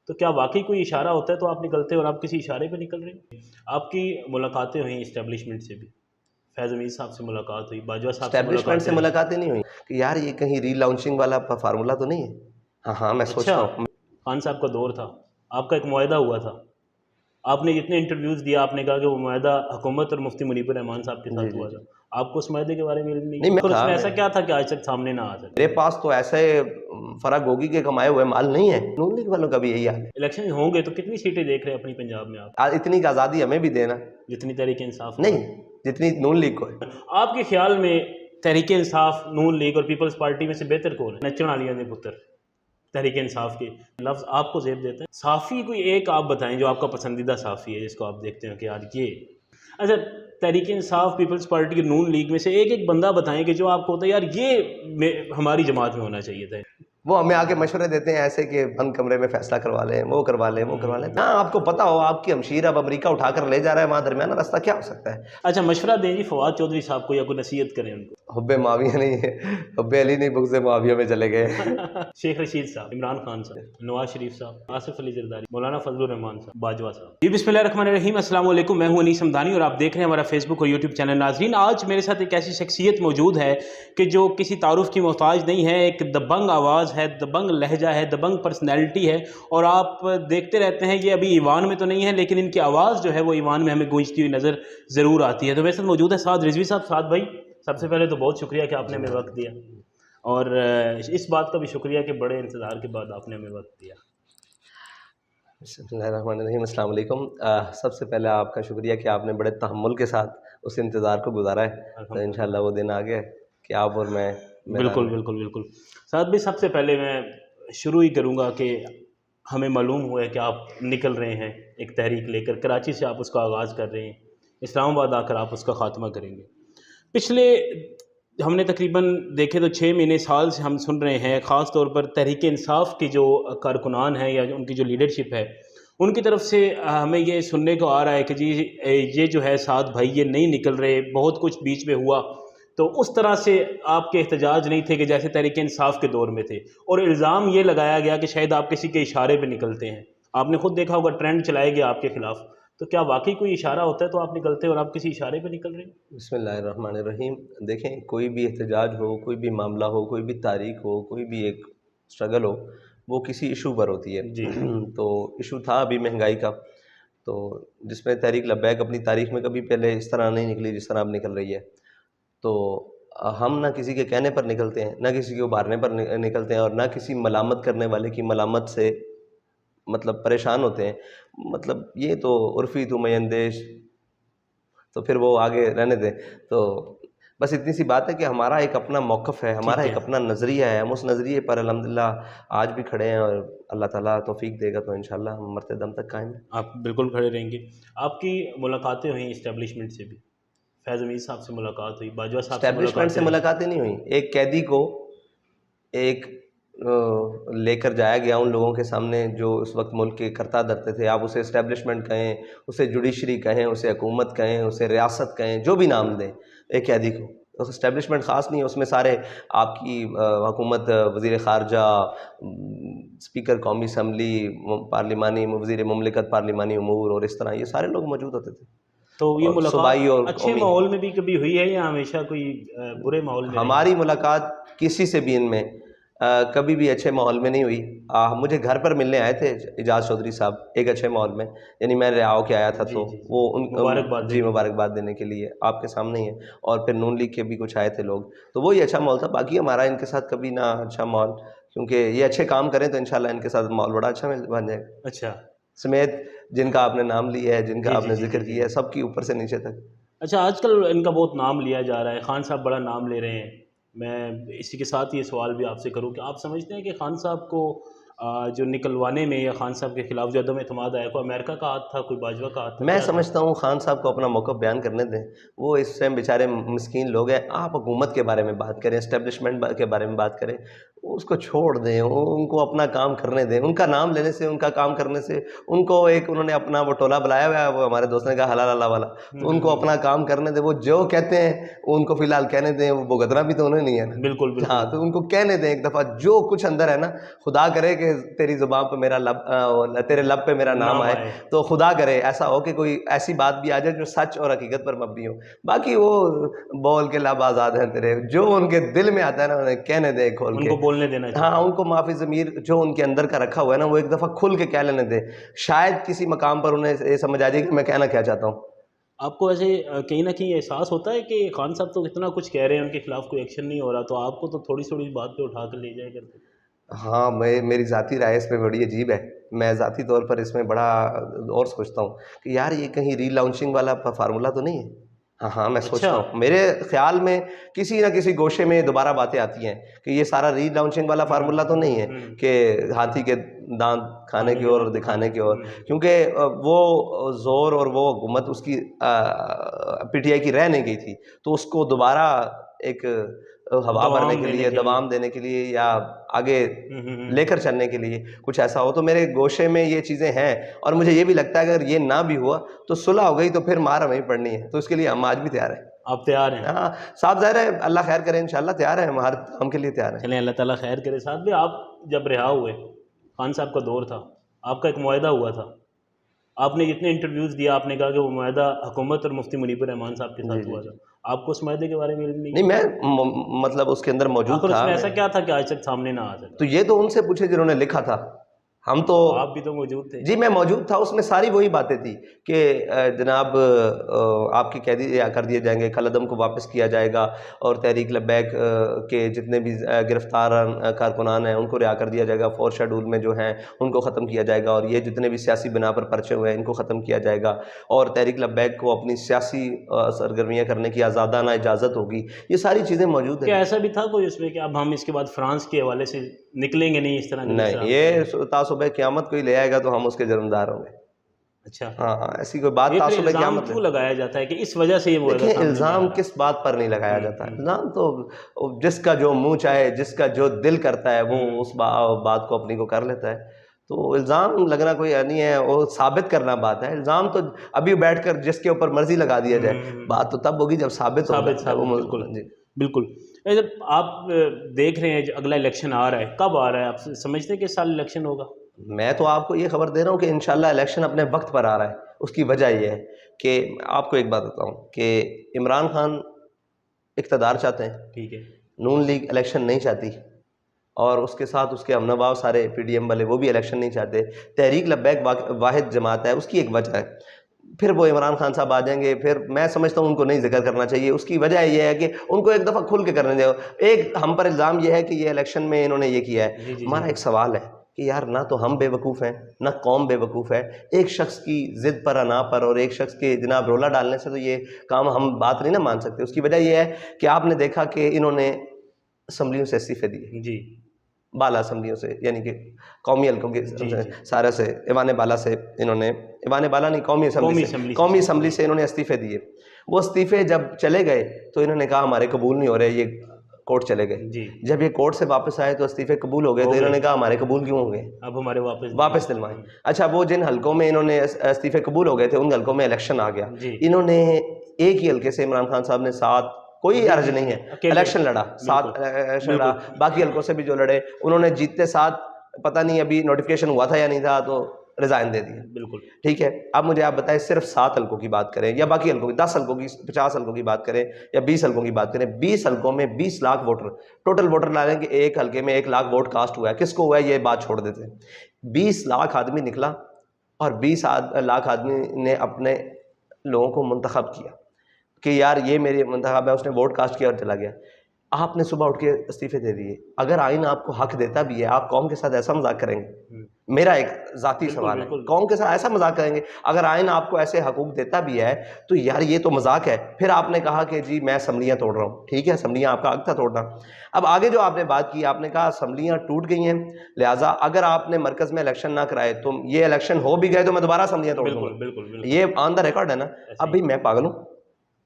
تو کیا واقعی کوئی اشارہ ہوتا ہے تو آپ نکلتے ہیں اور آپ کسی اشارے پہ نکل رہے ہیں؟ آپ کی ملاقاتیں ہوئیں اسٹیبلشمنٹ سے بھی، فیض امین صاحب سے ملاقات ہوئی، باجوہ صاحب سے اسٹیبلشمنٹ سے ملاقاتیں ہوئی۔ ملاقاتیں نہیں ہوئی کہ یار یہ کہیں ری لانچنگ والا فارمولا تو نہیں ہے؟ ہاں ہاں میں اچھا، سوچتا ہوں. خان صاحب کا دور تھا، آپ کا ایک معاہدہ ہوا تھا، آپ نے جتنے انٹرویوز دیا آپ نے کہا کہ وہ معاہدہ حکومت اور مفتی منیب الرحمان صاحب کے جی ساتھ جی ہوا جی تھا، آپ کو اس معاہدے کے بارے میں علم نہیں نہیں ہے؟ میں اور اس تھا میں ایسا کیا تھا کہ آج تک سامنے نہ آ سکے؟ میرے پاس تو ایسے فرا گوگی کے کمائے ہوئے مال نہیں ہے. نون لیگ والوں کا بھی یہی حال ہے. الیکشن ہوں گے تو کتنی سیٹیں دیکھ رہے ہیں اپنی پنجاب میں آپ؟ اتنی کا آزادی ہمیں بھی دینا جتنی تحریک انصاف کو نہیں جتنی نون لیگ کو ہے. آپ کے خیال میں تحریک انصاف، نون لیگ اور پیپلز پارٹی میں سے بہتر کون ہے؟ نچن علیہ نے پتر تحریک انصاف کے لفظ آپ کو زیب دیتا ہے. صافی کوئی ایک آپ بتائیں جو آپ کا پسندیدہ صافی ہے جس کو آپ دیکھتے ہیں کہ یار یہ اچھا تحریک انصاف، پیپلز پارٹی اور نون لیگ میں سے ایک ایک بندہ بتائیں کہ جو آپ کو ہوتا ہے یار یہ ہماری جماعت میں ہونا چاہیے تھا. وہ ہمیں آ کے مشورے دیتے ہیں ایسے کہ بند کمرے میں فیصلہ کروا لیں، وہ کروا لیں، وہ کروا لیں. ہاں آپ کو پتا ہو آپ کی ہمشیر اب امریکہ اٹھا کر لے جا رہا ہے، وہاں درمیانہ راستہ کیا ہو سکتا ہے؟ اچھا مشورہ دیں جی فواد چودھری صاحب کو یا کوئی نصیحت کریں ان کو. حب معاویہ نہیں ہے، حب علی نہیں، بغض معاویہ میں چلے گئے. شیخ رشید صاحب، عمران خان صاحب، نواز شریف صاحب، آصف علی زرداری، مولانا فضل الرحمان صاحب، باجوہ صاحب. جی بسم اللہ الرحمن الرحیم. السلام علیکم، میں ہوں انیس حمدانی اور آپ دیکھ رہے ہیں ہمارا فیس بک اور یوٹیوب چینل. ناظرین آج میرے ساتھ ایک ایسی شخصیت موجود ہے کہ جو کسی تعارف کی محتاج نہیں ہے، ایک دبنگ آواز ہے، دبنگ لہجہ ہے، دبنگ پرسنالٹی ہے اور آپ دیکھتے رہتے ہیں. یہ ابھی ایوان میں تو نہیں ہے لیکن ان کی آواز جو ہے وہ ایوان میں ہمیں گونجتی ہوئی نظر ضرور آتی ہے. تو میرے ساتھ موجود ہے سعد رضوی صاحب. سعد بھائی سب سے پہلے تو بہت شکریہ کہ آپ نے ہمیں وقت دیا اور اس بات کا بھی شکریہ کہ بڑے انتظار کے بعد آپ نے ہمیں وقت دیا. بسم اللہ الرحمن الرحیم. السلام علیکم. سب سے پہلے آپ کا شکریہ کہ آپ نے بڑے تحمل کے ساتھ اس انتظار کو گزارا ہے. تو انشاءاللہ وہ دن آ گیا کہ آپ اور میں بالکل بالکل بالکل. سعد بھائی سب سے پہلے میں شروع ہی کروں گا کہ ہمیں معلوم ہوا ہے کہ آپ نکل رہے ہیں ایک تحریک لے کر، کراچی سے آپ اس کا آغاز کر رہے ہیں، اسلام آباد آ کر آپ اس کا خاتمہ کریں گے. پچھلے ہم نے تقریباً دیکھے تو 6 مہینے سال سے ہم سن رہے ہیں، خاص طور پر تحریک انصاف کی جو کارکنان ہیں یا ان کی جو لیڈرشپ ہے ان کی طرف سے ہمیں یہ سننے کو آ رہا ہے کہ جی یہ جو ہے سعد بھائی یہ نہیں نکل رہے، بہت کچھ بیچ میں ہوا. تو اس طرح سے آپ کے احتجاج نہیں تھے کہ جیسے تحریک انصاف کے دور میں تھے، اور الزام یہ لگایا گیا کہ شاید آپ کسی کے اشارے پہ نکلتے ہیں. آپ نے خود دیکھا ہوگا ٹرینڈ چلائے گیا آپ کے خلاف. تو کیا واقعی کوئی اشارہ ہوتا ہے تو آپ نکلتے ہیں اور آپ کسی اشارے پہ نکل رہے ہیں؟ بسم اللہ الرحمن الرحیم. دیکھیں کوئی بھی احتجاج ہو، کوئی بھی معاملہ ہو، کوئی بھی تاریخ ہو، کوئی بھی ایک اسٹرگل ہو، وہ کسی ایشو پر ہوتی ہے. جی تو ایشو تھا ابھی مہنگائی کا، تو جس میں تحریک لبیک اپنی تاریخ میں کبھی پہلے اس طرح نہیں نکلی جس طرح اب نکل رہی ہے. تو ہم نہ کسی کے کہنے پر نکلتے ہیں، نہ کسی کو ابھارنے پر نکلتے ہیں، اور نہ کسی ملامت کرنے والے کی ملامت سے مطلب پریشان ہوتے ہیں. مطلب یہ تو عرفی تو میں اندیش، تو پھر وہ آگے رہنے دیں. تو بس اتنی سی بات ہے کہ ہمارا ایک اپنا موقف ہے، ہمارا ایک اپنا نظریہ ہے. ہم اس نظریے پر الحمدللہ آج بھی کھڑے ہیں اور اللہ تعالیٰ توفیق دے گا تو انشاءاللہ ہم مرتے دم تک قائم ہیں. آپ بالکل کھڑے رہیں گے. آپ کی ملاقاتیں ہوئیں اسٹیبلشمنٹ سے بھی، فیض امین صاحب سے ملاقات ہوئی، باجوہ صاحب سے اسٹیبلشمنٹ سے ملاقاتیں نہیں ہوئیں. ایک قیدی کو ایک لے کر جایا گیا ان لوگوں کے سامنے جو اس وقت ملک کے کرتا دھرتے تھے. آپ اسے اسٹیبلشمنٹ کہیں، اسے جوڈیشری کہیں، اسے حکومت کہیں، اسے ریاست کہیں، جو بھی نام دیں ایک قیدی کو. اسٹیبلشمنٹ خاص نہیں ہے، اس میں سارے آپ کی حکومت، وزیر خارجہ، اسپیکر قومی اسمبلی، پارلیمانی وزیر مملکت پارلیمانی امور اور اس طرح یہ سارے لوگ موجود ہوتے تھے. تو یہ اور ملاقات صوبائی اور اچھے قومی، ماحول میں بھی کبھی ہوئی ہے یا ہمیشہ کوئی برے ماحول میں رہی؟ ہماری ملاقات کسی سے بھی ان میں کبھی بھی اچھے ماحول میں نہیں ہوئی. مجھے گھر پر ملنے آئے تھے اعجاز چودھری صاحب ایک اچھے ماحول میں، یعنی میں رہا ہو کے آیا تھا. تو وہ مبارکباد جی مبارکباد دینے کے لیے آپ کے سامنے ہی ہے. اور پھر نون لیگ کے بھی کچھ آئے تھے لوگ، تو وہی اچھا ماحول تھا. باقی ہمارا ان کے ساتھ کبھی نہ اچھا ماحول، کیونکہ یہ اچھے کام کریں تو انشاءاللہ ان کے ساتھ ماحول بڑا اچھا بن جائے گا. اچھا سمیت جن کا آپ نے نام لیا ہے، جن کا آپ نے ذکر کیا ہے، سب کی اوپر سے نیچے تک. اچھا آج کل ان کا بہت نام لیا جا رہا ہے، خان صاحب بڑا نام لے رہے ہیں. میں اسی کے ساتھ یہ سوال بھی آپ سے کروں کہ آپ سمجھتے ہیں کہ خان صاحب کو جو نکلوانے میں یا خان صاحب کے خلاف جو عدم اعتماد آیا، کوئی امریکہ کا ہاتھ تھا، کوئی باجوہ کا ہاتھ تھا؟ میں سمجھتا ہوں خان صاحب کو اپنا موقف بیان کرنے دیں. وہ اس ٹائم بیچارے مسکین لوگ ہیں. آپ حکومت کے بارے میں بات کریں، اسٹیبلشمنٹ کے بارے میں بات کریں، اس کو چھوڑ دیں، ان کو اپنا کام کرنے دیں. ان کا نام لینے سے، ان کا کام کرنے سے ان کو ایک انہوں نے اپنا وہ ٹولہ بلایا ہوا ہے، وہ ہمارے دوست نے کہا حلال اللہ والا، تو ان کو اپنا کام کرنے دیں. وہ جو کہتے ہیں ان کو فی الحال کہنے دیں. وہ بھگتنا بھی تو انہیں نہیں ہے نا. بالکل ہاں تو ان کو کہنے دیں ایک دفعہ جو کچھ اندر ہے نا. خدا کرے کہ تیری زبان پہ میرا لب تیرے لب پہ میرا نام آئے، تو خدا کرے ایسا ہو کہ کوئی ایسی بات بھی آ جائے جو سچ اور حقیقت پر مبنی ہو. باقی وہ بول کے لب آزاد ہیں تیرے، جو ان کے دل میں آتا ہے نا انہیں کہنے دے کھول کے، ان کو بولنے دینا چاہیے. ہاں ان کو معافی ضمیر جو ان کے اندر کا رکھا ہوا ہے نا وہ ایک دفعہ کھل کے کہہ لینے دے، شاید کسی مقام پر انہیں یہ سمجھ آ جائے کہ میں کہنا کیا چاہتا ہوں. آپ کو ایسے کہیں نہ کہیں احساس ہوتا ہے کہ خان صاحب تو اتنا کچھ کہہ رہے ہیں، ان کے خلاف کوئی ایکشن نہیں ہو رہا، تو آپ کو تو تھوڑی تھوڑی بات پہ اٹھا کر لے جائے کرتے؟ ہاں میری ذاتی رائے اس میں بڑی عجیب ہے. میں ذاتی طور پر اس میں بڑا اور سوچتا ہوں کہ یار یہ کہیں ری لانچنگ والا فارمولہ تو نہیں ہے. ہاں میں سوچتا ہوں، میرے خیال میں کسی نہ کسی گوشے میں دوبارہ باتیں آتی ہیں کہ یہ سارا ری لانچنگ والا فارمولہ تو نہیں ہے کہ ہاتھی کے دانت کھانے کی اور دکھانے کی اور، کیونکہ وہ زور اور وہ حکومت اس کی پی ٹی آئی کی رہ نہیں گئی تھی، تو اس کو دوبارہ ایک ہوا بھرنے کے لیے، دوام دینے کے لیے یا آگے لے کر چلنے کے لیے کچھ ایسا ہو. تو میرے گوشے میں یہ چیزیں ہیں، اور مجھے یہ بھی لگتا ہے اگر یہ نہ بھی ہوا تو صلح ہو گئی تو پھر مار ہمیں پڑنی ہے، تو اس کے لیے ہم آج بھی تیار ہیں. آپ تیار ہیں؟ ہاں صاحب، ظاہر ہے اللہ خیر کرے، انشاءاللہ تیار ہیں، ہم ہر کام کے لیے تیار ہیں. چلیں اللہ تعالیٰ خیر کرے. ساتھ بھی آپ جب رہا ہوئے، خان صاحب کا دور تھا، آپ کا ایک معاہدہ ہوا تھا، آپ نے جتنے انٹرویوز دیا آپ نے کہا کہ وہ معاہدہ حکومت اور مفتی منیب الرحمان صاحب کے ساتھ ہوا تھا. آپ کو اس معاہدے کے بارے میں علم نہیں؟ میں مطلب اس کے اندر موجود آخر تھا. اس میں ایسا کیا تھا کہ آج تک سامنے نہ آ سکا؟ تو یہ تو ان سے پوچھے جنہوں نے لکھا تھا. ہم تو آپ بھی تو موجود تھے. جی میں موجود تھا، اس میں ساری وہی باتیں تھی کہ جناب آپ کی قیدی کر دیے جائیں گے، کالعدم کو واپس کیا جائے گا، اور تحریک لبیک کے جتنے بھی گرفتار کارکنان ہیں ان کو رہا کر دیا جائے گا، 4 شیڈول میں جو ہیں ان کو ختم کیا جائے گا، اور یہ جتنے بھی سیاسی بنا پر پرچے ہوئے ہیں ان کو ختم کیا جائے گا، اور تحریک لبیک کو اپنی سیاسی سرگرمیاں کرنے کی آزادانہ اجازت ہوگی. یہ ساری چیزیں موجود ہیں. کیا ایسا بھی تھا کوئی اس میں کہ اب ہم اس کے بعد فرانس کے حوالے سے نکلیں گے نہیں اس طرح؟ نہیں، یہ صبح قیامت کوئی لے آئے گا تو ہم اس کے جرمدار ہوں گے. اچھا ہاں ایسی کوئی بات تعصب قیامت کیوں لگایا جاتا ہے کہ اس وجہ سے یہ معاہدہ؟ دیکھیں الزام کس بات پر نہیں لگایا جاتا ہے. الزام تو جس کا جو منہ چاہے، جس کا جو دل کرتا ہے وہ اس بات کو اپنی کو کر لیتا ہے. تو الزام لگنا کوئی نہیں ہے، وہ ثابت کرنا بات ہے. الزام تو ابھی بیٹھ کر جس کے اوپر مرضی لگا دیا جائے، بات تو تب ہوگی جب ثابت ہوگا. بالکل. جب آپ دیکھ رہے ہیں اگلا الیکشن آ رہا ہے، کب آ رہا ہے؟ آپ سمجھتے ہیں کہ اس سال الیکشن ہوگا؟ میں تو آپ کو یہ خبر دے رہا ہوں کہ انشاءاللہ الیکشن اپنے وقت پر آ رہا ہے. اس کی وجہ یہ ہے کہ آپ کو ایک بات بتاؤں کہ عمران خان اقتدار چاہتے ہیں، ٹھیک ہے، نون لیگ الیکشن نہیں چاہتی، اور اس کے ساتھ اس کے ہم نوا سارے پی ڈی ایم والے وہ بھی الیکشن نہیں چاہتے. تحریک لبیک واحد جماعت ہے، اس کی ایک وجہ ہے. پھر وہ عمران خان صاحب آ جائیں گے، پھر میں سمجھتا ہوں ان کو نہیں ذکر کرنا چاہیے. اس کی وجہ یہ ہے کہ ان کو ایک دفعہ کھل کے کرنے دیں. ایک ہم پر الزام یہ ہے کہ یہ الیکشن میں انہوں نے یہ کیا ہے. ہمارا ایک سوال ہے کہ یار نہ تو ہم بے وقوف ہیں نہ قوم بے وقوف ہے. ایک شخص کی ضد پر انا پر اور ایک شخص کے جناب رولا ڈالنے سے تو یہ کام ہم بات نہیں نہ مان سکتے. اس کی وجہ یہ ہے کہ آپ نے دیکھا کہ انہوں نے اسمبلیوں سے استعفے دیے، جی بالا اسمبلیوں سے، یعنی کہ قومی حلقوں کے سارے سے، ایوان بالا سے انہوں نے، ایوان بالا نہیں قومی اسمبلی سے انہوں نے استعفے دیے. وہ استعفے جب چلے گئے تو انہوں نے کہا ہمارے قبول نہیں ہو رہے، یہ کورٹ چلے گئے. جب یہ کورٹ سے واپس آئے تو استعفے قبول ہو گئے، تو انہوں نے کہا ہمارے قبول کیوں ہو گئے، اب ہمارے واپس دلوائیں. اچھا وہ جن حلقوں میں انہوں نے استعفے قبول ہو گئے تھے ان حلقوں میں الیکشن آ گیا. انہوں نے ایک ہی حلقے سے عمران خان صاحب نے 7 کوئی عرض نہیں ہے الیکشن لڑا، 7 الیکشن لڑا. باقی حلقوں سے بھی جو لڑے انہوں نے جیتتے 7، پتہ نہیں ابھی نوٹیفیکیشن ہوا تھا یا نہیں تھا، تو ریزائن دے دیا. بالکل ٹھیک ہے. اب مجھے آپ بتائیں صرف 7 حلقوں کی بات کریں یا باقی حلقوں کی 10 حلقوں کی، 50 حلقوں کی بات کریں یا 20 حلقوں کی بات کریں، 20 حلقوں میں 20 لاکھ ووٹر ٹوٹل ووٹر لا لیں کہ ایک حلقے میں 1 لاکھ ووٹ کاسٹ ہوا ہے. کس کو ہوا ہے یہ بات چھوڑ دیتے ہیں. 20 لاکھ آدمی نکلا اور 20 لاکھ آدمی نے اپنے لوگوں کو منتخب کیا کہ یار یہ میری منتخب ہے. اس نے ووٹ کاسٹ کیا اور چلا گیا. آپ نے صبح اٹھ کے استعفے دے دیے. اگر آئین آپ کو حق دیتا بھی ہے، آپ قوم کے ساتھ ایسا مذاق کریں گے؟ میرا ایک ذاتی سوال ہے، قوم کے ساتھ ایسا مذاق کریں گے؟ اگر آئین آپ کو ایسے حقوق دیتا بھی ہے تو یار یہ تو مذاق ہے. پھر آپ نے کہا کہ جی میں اسمبلیاں توڑ رہا ہوں. ٹھیک ہے، اسمبلیاں آپ کا حق تھا توڑنا. اب آگے جو آپ نے بات کی، آپ نے کہا اسمبلیاں ٹوٹ گئی ہیں، لہٰذا اگر آپ نے مرکز میں الیکشن نہ کرائے تو یہ الیکشن ہو بھی گئے تو میں دوبارہ اسمبلیاں توڑ دوں گا. یہ آن دا ریکارڈ ہے نا. اب بھی میں پاگل ہوں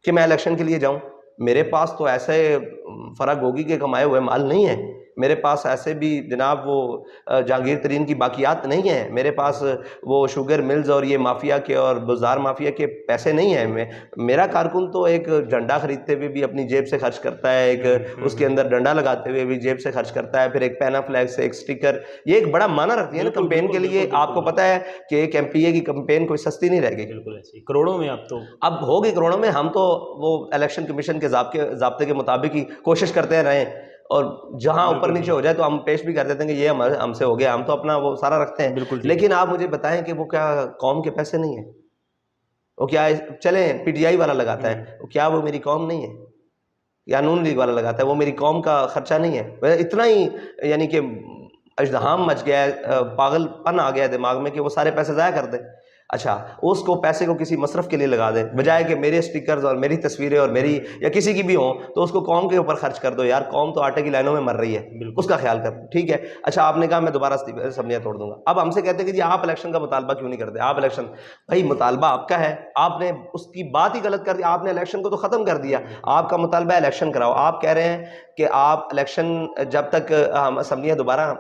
کہ میں الیکشن کے لیے جاؤں؟ میرے پاس تو ایسے فرا گوگی کے کمائے ہوئے مال نہیں ہے میرے پاس ایسے بھی جناب وہ جہانگیر ترین کی باقیات نہیں ہیں، میرے پاس وہ شوگر ملز اور یہ مافیا کے اور بازار مافیا کے پیسے نہیں ہیں. میرا کارکن تو ایک جھنڈا خریدتے ہوئے بھی اپنی جیب سے خرچ کرتا ہے، ایک اس کے اندر ڈنڈا لگاتے ہوئے بھی جیب سے خرچ کرتا ہے، پھر ایک پینا فلیگ سے ایک سٹیکر، یہ ایک بڑا معنی رکھتی ہے نا کمپین کے لیے. آپ کو پتا ہے کہ ایک ایم پی اے کی کمپین کوئی سستی نہیں رہ گئی، بالکل ایسے کروڑوں میں اب ہوگی کروڑوں میں. ہم تو وہ الیکشن کمیشن کے ضابطے کے مطابق ہی کوشش کرتے رہے، اور جہاں اوپر نیچے ہو جائے تو ہم پیش بھی کر دیتے ہیں کہ یہ ہم سے ہو گیا، ہم تو اپنا وہ سارا رکھتے ہیں. لیکن آپ مجھے بتائیں کہ وہ کیا قوم کے پیسے نہیں ہیں؟ وہ کیا چلیں پی ٹی آئی والا لگاتا ہے، کیا وہ میری قوم نہیں ہے؟ یا نون لیگ والا لگاتا ہے، وہ میری قوم کا خرچہ نہیں ہے؟ اتنا ہی یعنی کہ اژدہام مچ گیا ہے، پاگل پن آ گیا ہے دماغ میں کہ وہ سارے پیسے ضائع کر دیں. اچھا اس کو پیسے کو کسی مصرف کے لیے لگا دیں، بجائے کہ میرے سٹیکرز اور میری تصویریں اور میری یا کسی کی بھی ہوں تو اس کو قوم کے اوپر خرچ کر دو. یار قوم تو آٹے کی لائنوں میں مر رہی ہے، اس کا خیال کر. ٹھیک ہے، اچھا آپ نے کہا میں دوبارہ اسمبلیاں توڑ دوں گا. اب ہم سے کہتے ہیں کہ جی آپ الیکشن کا مطالبہ کیوں نہیں کرتے؟ آپ الیکشن، بھائی مطالبہ آپ کا ہے، آپ نے اس کی بات ہی غلط کر دی. آپ نے الیکشن کو تو ختم کر دیا. آپ کا مطالبہ الیکشن کراؤ. آپ کہہ رہے ہیں کہ آپ الیکشن جب تک اسمبلیاں دوبارہ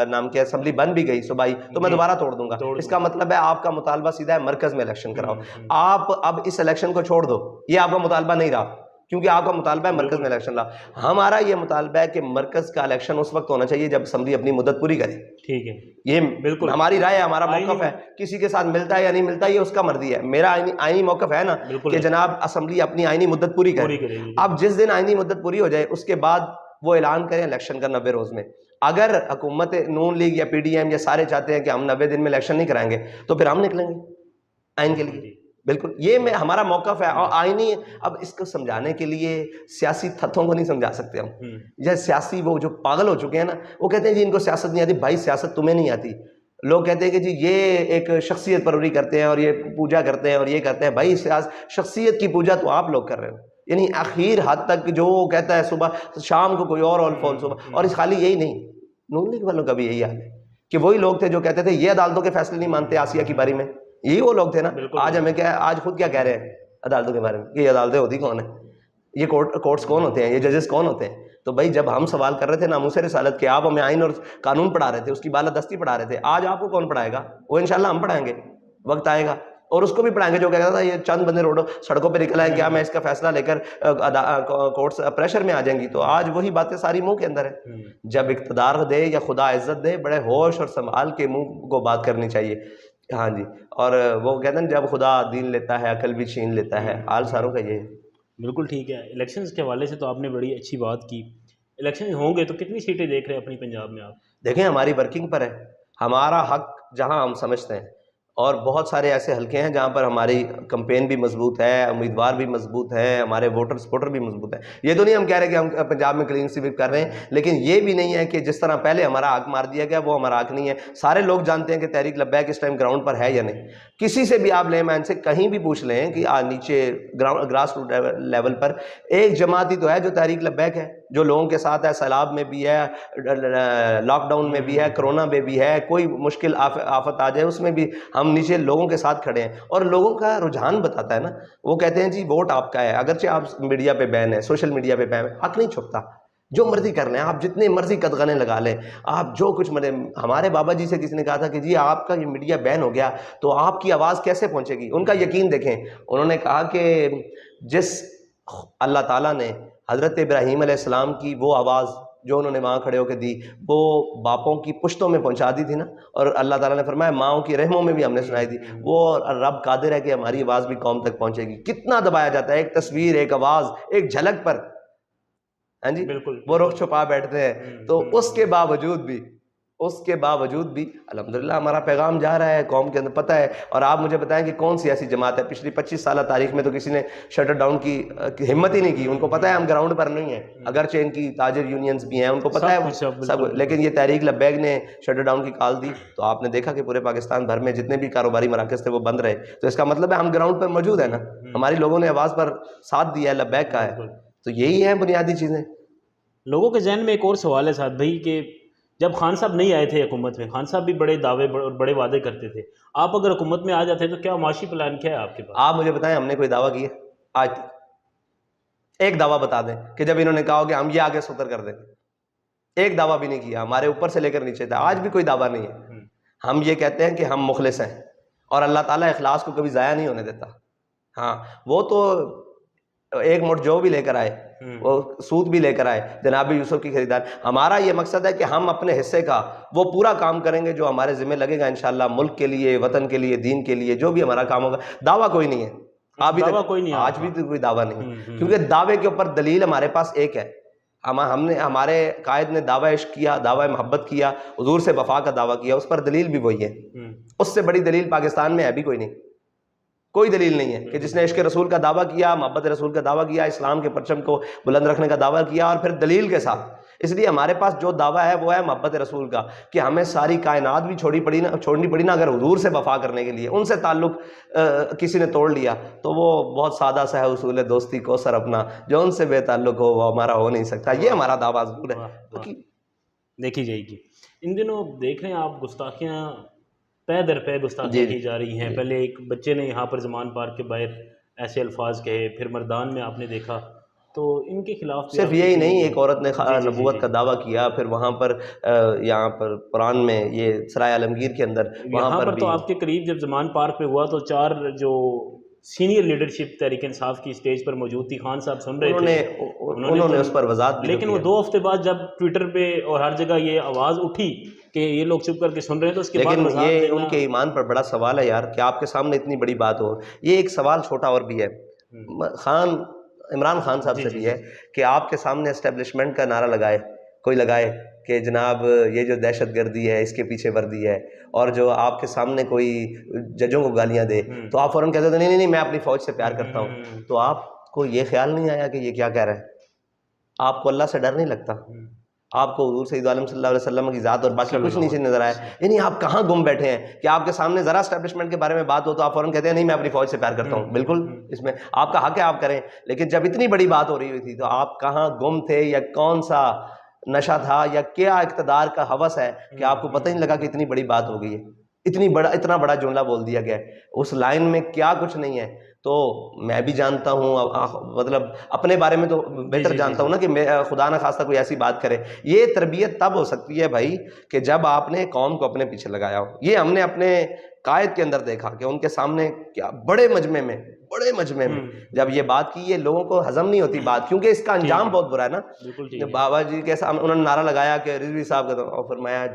نام کیا اسمبلی بن بھی گئی صوبائی تو میں دوبارہ توڑ دوں گا. اس کا مطلب ہے آپ کا مطالبہ سیدھا ہے مرکز میں الیکشن کراؤ. آپ اب اس الیکشن کو چھوڑ دو، یہ آپ کا مطالبہ نہیں رہا کیونکہ آپ کا مطالبہ ہے مرکز میں الیکشن لا. ہمارا یہ مطالبہ ہے کہ مرکز کا الیکشن اس وقت ہونا چاہیے جب اسمبلی اپنی مدت پوری کرے. ٹھیک ہے، یہ بالکل ہماری رائے ہے، ہمارا موقف ہے. کسی کے ساتھ ملتا ہے یا نہیں ملتا یہ اس کا مرضی ہے. میرا آئینی موقف ہے نا کہ جناب اسمبلی اپنی آئینی مدت پوری کرے. اب جس دن آئینی مدت پوری ہو جائے اس کے بعد وہ اعلان کریں الیکشن کا 90 روز میں. اگر حکومت نون لیگ یا پی ڈی ایم یا سارے چاہتے ہیں کہ ہم 90 دن میں الیکشن نہیں کرائیں گے تو پھر ہم نکلیں گے آئین کے لیے. بالکل یہ ہمارا موقف ہے. اور آئینی اب اس کو سمجھانے کے لیے سیاسی تھتوں کو نہیں سمجھا سکتے ہم. یہ سیاسی وہ جو پاگل ہو چکے ہیں نا، وہ کہتے ہیں جی ان کو سیاست نہیں آتی. بھائی سیاست تمہیں نہیں آتی. لوگ کہتے ہیں کہ جی یہ ایک شخصیت پروری کرتے ہیں اور یہ پوجا کرتے ہیں اور یہ کرتے ہیں. بھائی شخصیت کی پوجا تو آپ لوگ کر رہے ہو. یعنی آخر حد تک جو کہتا ہے صبح شام کو کوئی اور فول صبح. اور اس خالی یہی نہیں، نون لیگ والوں کا بھی یہی حال ہے کہ وہی لوگ تھے جو کہتے تھے یہ عدالتوں کے فیصلے نہیں مانتے آسیہ کی باری میں. یہی وہ لوگ تھے نا. آج ہمیں کیا، آج خود کیا کہہ رہے ہیں عدالتوں کے بارے میں کہ یہ عدالتیں ہوتی کون ہیں، یہ کورٹس کون ہوتے ہیں، یہ ججز کون ہوتے ہیں. تو بھائی جب ہم سوال کر رہے تھے ناموس رسالت کے، آپ ہمیں آئین اور قانون پڑھا رہے تھے، اس کی بالادستی پڑھا رہے تھے. آج آپ کو کون پڑھائے گا؟ وہ انشاءاللہ ہم پڑھائیں گے، وقت آئے گا. اور اس کو بھی پڑھائیں گے جو کہتا تھا یہ چند بندے سڑکوں پہ نکل آئیں، کیا میں اس کا فیصلہ لے کر کورٹس پریشر میں آ جائیں گی. تو آج وہی باتیں ساری منہ کے اندر ہے. جب اقتدار دے یا خدا عزت دے، بڑے ہوش اور سنبھال کے منہ کو بات کرنی چاہیے. ہاں جی. اور وہ کہتے ہیں جب خدا دین لیتا ہے عقل بھی چھین لیتا ہے. حال ساروں کا یہ ہے. بالکل ٹھیک ہے. الیکشنز کے حوالے سے تو آپ نے بڑی اچھی بات کی. الیکشن ہوں گے تو کتنی سیٹیں دیکھ رہے ہیں اپنی پنجاب میں آپ؟ دیکھیں ہماری ورکنگ پر ہے، ہمارا حق جہاں ہم سمجھتے ہیں. اور بہت سارے ایسے حلقے ہیں جہاں پر ہماری کمپین بھی مضبوط ہے، امیدوار بھی مضبوط ہے، ہمارے ووٹر سپورٹر بھی مضبوط ہے. یہ تو نہیں ہم کہہ رہے کہ ہم پنجاب میں کلین سویپ کر رہے ہیں، لیکن یہ بھی نہیں ہے کہ جس طرح پہلے ہمارا حق مار دیا گیا وہ ہمارا حق نہیں ہے. سارے لوگ جانتے ہیں کہ تحریک لبیک اس ٹائم گراؤنڈ پر ہے یا نہیں. کسی سے بھی آپ لیں مین سے کہیں بھی پوچھ لیں کہ نیچے گراس روٹ لیول پر ایک جماعت ہی تو ہے جو تحریک لبیک ہے، جو لوگوں کے ساتھ ہے. سیلاب میں بھی ہے، لاک ڈاؤن میں بھی ہے، کرونا میں بھی ہے، کوئی مشکل آفت آ جائے اس میں بھی ہم نیچے لوگوں کے ساتھ کھڑے ہیں. اور لوگوں کا رجحان بتاتا ہے نا. وہ کہتے ہیں جی ووٹ آپ کا ہے، اگرچہ آپ میڈیا پہ بین ہے، سوشل میڈیا پہ بین ہے، حق نہیں چھپتا. جو مرضی کر لیں آپ، جتنے مرضی قدغنے لگا لیں آپ، جو کچھ ہمارے بابا جی سے کسی نے کہا تھا کہ جی آپ کا یہ میڈیا بین ہو گیا تو آپ کی آواز کیسے پہنچے گی. ان کا یقین دیکھیں. انہوں نے کہا کہ جس اللہ تعالیٰ نے حضرت ابراہیم علیہ السلام کی وہ آواز جو انہوں نے وہاں کھڑے ہو کے دی وہ باپوں کی پشتوں میں پہنچا دی تھی نا، اور اللہ تعالیٰ نے فرمایا ماؤں کی رحموں میں بھی ہم نے سنائی دی. وہ رب قادر ہے کہ ہماری آواز بھی قوم تک پہنچے گی. کتنا دبایا جاتا ہے ایک تصویر، ایک آواز، ایک جھلک پر. ہاں جی، وہ رخ چھپا بیٹھتے ہیں. تو اس کے باوجود بھی الحمدللہ ہمارا پیغام جا رہا ہے قوم کے اندر، پتہ ہے. اور آپ مجھے بتائیں کہ کون سی ایسی جماعت ہے پچھلی 25 سالہ تاریخ میں تو کسی نے شٹر ڈاؤن کی ہمت ہی نہیں کی. ان کو پتہ ہے ہم گراؤنڈ پر نہیں ہیں، اگرچہ ان کی تاجر یونینز بھی ہیں، ان کو پتہ ہے سب. لیکن یہ تحریک لبیک نے شٹر ڈاؤن کی کال دی تو آپ نے دیکھا کہ پورے پاکستان بھر میں جتنے بھی کاروباری مراکز تھے وہ بند رہے. تو اس کا مطلب ہے ہم گراؤنڈ پر موجود ہیں نا، ہماری لوگوں نے آواز پر ساتھ دیا ہے، لبیک کا ہے. تو یہی ہیں بنیادی چیزیں. لوگوں کے ذہن میں ایک اور سوال ہے سعد بھائی کہ جب خان صاحب نہیں آئے تھے حکومت میں، خان صاحب بھی بڑے دعوے اور بڑے وعدے کرتے تھے. آپ اگر حکومت میں آ جاتے ہیں تو کیا معاشی پلان کیا ہے آپ کے پاس؟ آپ مجھے بتائیں ہم نے کوئی دعویٰ کیا آج تک؟ ایک دعویٰ بتا دیں کہ جب انہوں نے کہا کہ ہم یہ آگے ستر کر دیں. ایک دعویٰ بھی نہیں کیا, ہمارے اوپر سے لے کر نیچے تھا, آج بھی کوئی دعویٰ نہیں ہے. ہم یہ کہتے ہیں کہ ہم مخلص ہیں, اور اللہ تعالیٰ اخلاص کو کبھی ضائع نہیں ہونے دیتا. ہاں وہ تو ایک مٹھ جو بھی لے کر آئے, وہ سود بھی لے کر آئے, جناب یوسف کی خریدار. ہمارا یہ مقصد ہے کہ ہم اپنے حصے کا وہ پورا کام کریں گے جو ہمارے ذمہ لگے گا انشاءاللہ, ملک کے لیے, وطن کے لیے, دین کے لیے, جو بھی ہمارا کام ہوگا. دعویٰ کوئی نہیں ہے ابھی تک, آج بھی تو کوئی دعویٰ نہیں, کیونکہ دعوے کے اوپر دلیل ہمارے پاس ایک ہے. ہم نے, ہمارے قائد نے دعویٰ عشق کیا, دعویٰ محبت کیا, حضور سے وفا کا دعویٰ کیا, اس پر دلیل بھی وہی ہے. اس سے بڑی دلیل پاکستان میں ہے بھی کوئی نہیں, کوئی دلیل نہیں ہے کہ جس نے عشق رسول کا دعویٰ کیا, محبت رسول کا دعویٰ کیا, اسلام کے پرچم کو بلند رکھنے کا دعویٰ کیا, اور پھر دلیل کے ساتھ. اس لیے ہمارے پاس جو دعویٰ ہے وہ ہے محبت رسول کا, کہ ہمیں ساری کائنات بھی چھوڑنی پڑی نا اگر حضور سے وفا کرنے کے لیے. ان سے تعلق کسی نے توڑ لیا تو وہ بہت سادہ سا ہے اصول دوستی کو سر اپنا, جو ان سے بے تعلق ہو وہ ہمارا ہو نہیں سکتا. یہ ہمارا دعویٰ ضرور ہے. دیکھی جائے گی. ان دنوں دیکھ رہے ہیں آپ گستاخیاں پے در پے گستاخیاں کی جا رہی ہیں. پہلے ایک بچے نے یہاں پر زمان پارک کے باہر ایسے الفاظ کہے, پھر مردان میں آپ نے دیکھا, تو ان کے خلاف صرف یہی نہیں, ایک عورت نے نبوت کا دعویٰ کیا, پھر وہاں پر یہاں پر قرآن میں یہ سرائے عالمگیر کے اندر وہاں پر تو آپ کے قریب جب زمان پارک پہ ہوا تو 4 جو سینئر لیڈرشپ تحریک انصاف کی اسٹیج پر موجود تھی, خان صاحب سن رہے تھے, انہوں نے اس پر وضاحت بھی, لیکن وہ 2 ہفتے بعد جب ٹویٹر پہ اور ہر جگہ یہ آواز اٹھی کہ یہ لوگ چپ کر کے سن رہے ہیں, تو اس کے بعد لیکن یہ ان کے ایمان پر بڑا سوال ہے یار, کہ آپ کے سامنے اتنی بڑی بات ہو. یہ ایک سوال چھوٹا اور بھی ہے عمران خان صاحب سے بھی ہے, کہ آپ کے سامنے اسٹیبلشمنٹ کا نعرہ کوئی لگائے کہ جناب یہ جو دہشت گردی ہے اس کے پیچھے وردی ہے, اور جو آپ کے سامنے کوئی ججوں کو گالیاں دے تو آپ فوراً کہتے ہیں نہیں میں اپنی فوج سے پیار کرتا ہوں. تو آپ کو یہ خیال نہیں آیا کہ یہ کیا کہہ رہا ہے؟ آپ کو اللہ سے ڈر نہیں لگتا؟ آپ کو حضور سید عالم صلی اللہ علیہ وسلم کی ذات اور باقی کچھ نہیں نظر آیا؟ یعنی آپ کہاں گم بیٹھے ہیں کہ آپ کے سامنے ذرا اسٹیبلشمنٹ کے بارے میں بات ہو تو آپ فوراً کہتے ہیں نہیں میں اپنی فوج سے پیار کرتا ہوں. بالکل اس میں آپ کا حق ہے, آپ کریں, لیکن جب اتنی بڑی بات ہو رہی ہوئی تھی تو آپ کہاں گم تھے, یا کون سا نشہ تھا, یا کیا اقتدار کا ہوس ہے کہ آپ کو پتہ نہیں لگا کہ اتنی بڑی بات ہو گئی ہے, اتنا بڑا جملہ بول دیا گیا ہے, اس لائن میں کیا کچھ نہیں ہے. تو میں بھی جانتا ہوں, مطلب اپنے بارے میں تو بہتر جانتا ہوں نا, کہ خدا نہ خواستہ کوئی ایسی بات کرے. یہ تربیت تب ہو سکتی ہے بھائی کہ جب آپ نے قوم کو اپنے پیچھے لگایا ہو. یہ ہم نے اپنے قائد کے اندر دیکھا کہ ان کے سامنے کیا بڑے مجمع میں جب یہ بات کی, یہ لوگوں کو ہضم نہیں ہوتی بات, کیونکہ اس کا انجام بہت برا ہے نا. جب بابا جی کے سامنے انہوں نے نعرہ لگایا کہ رضوی صاحب کا, اور فرمایا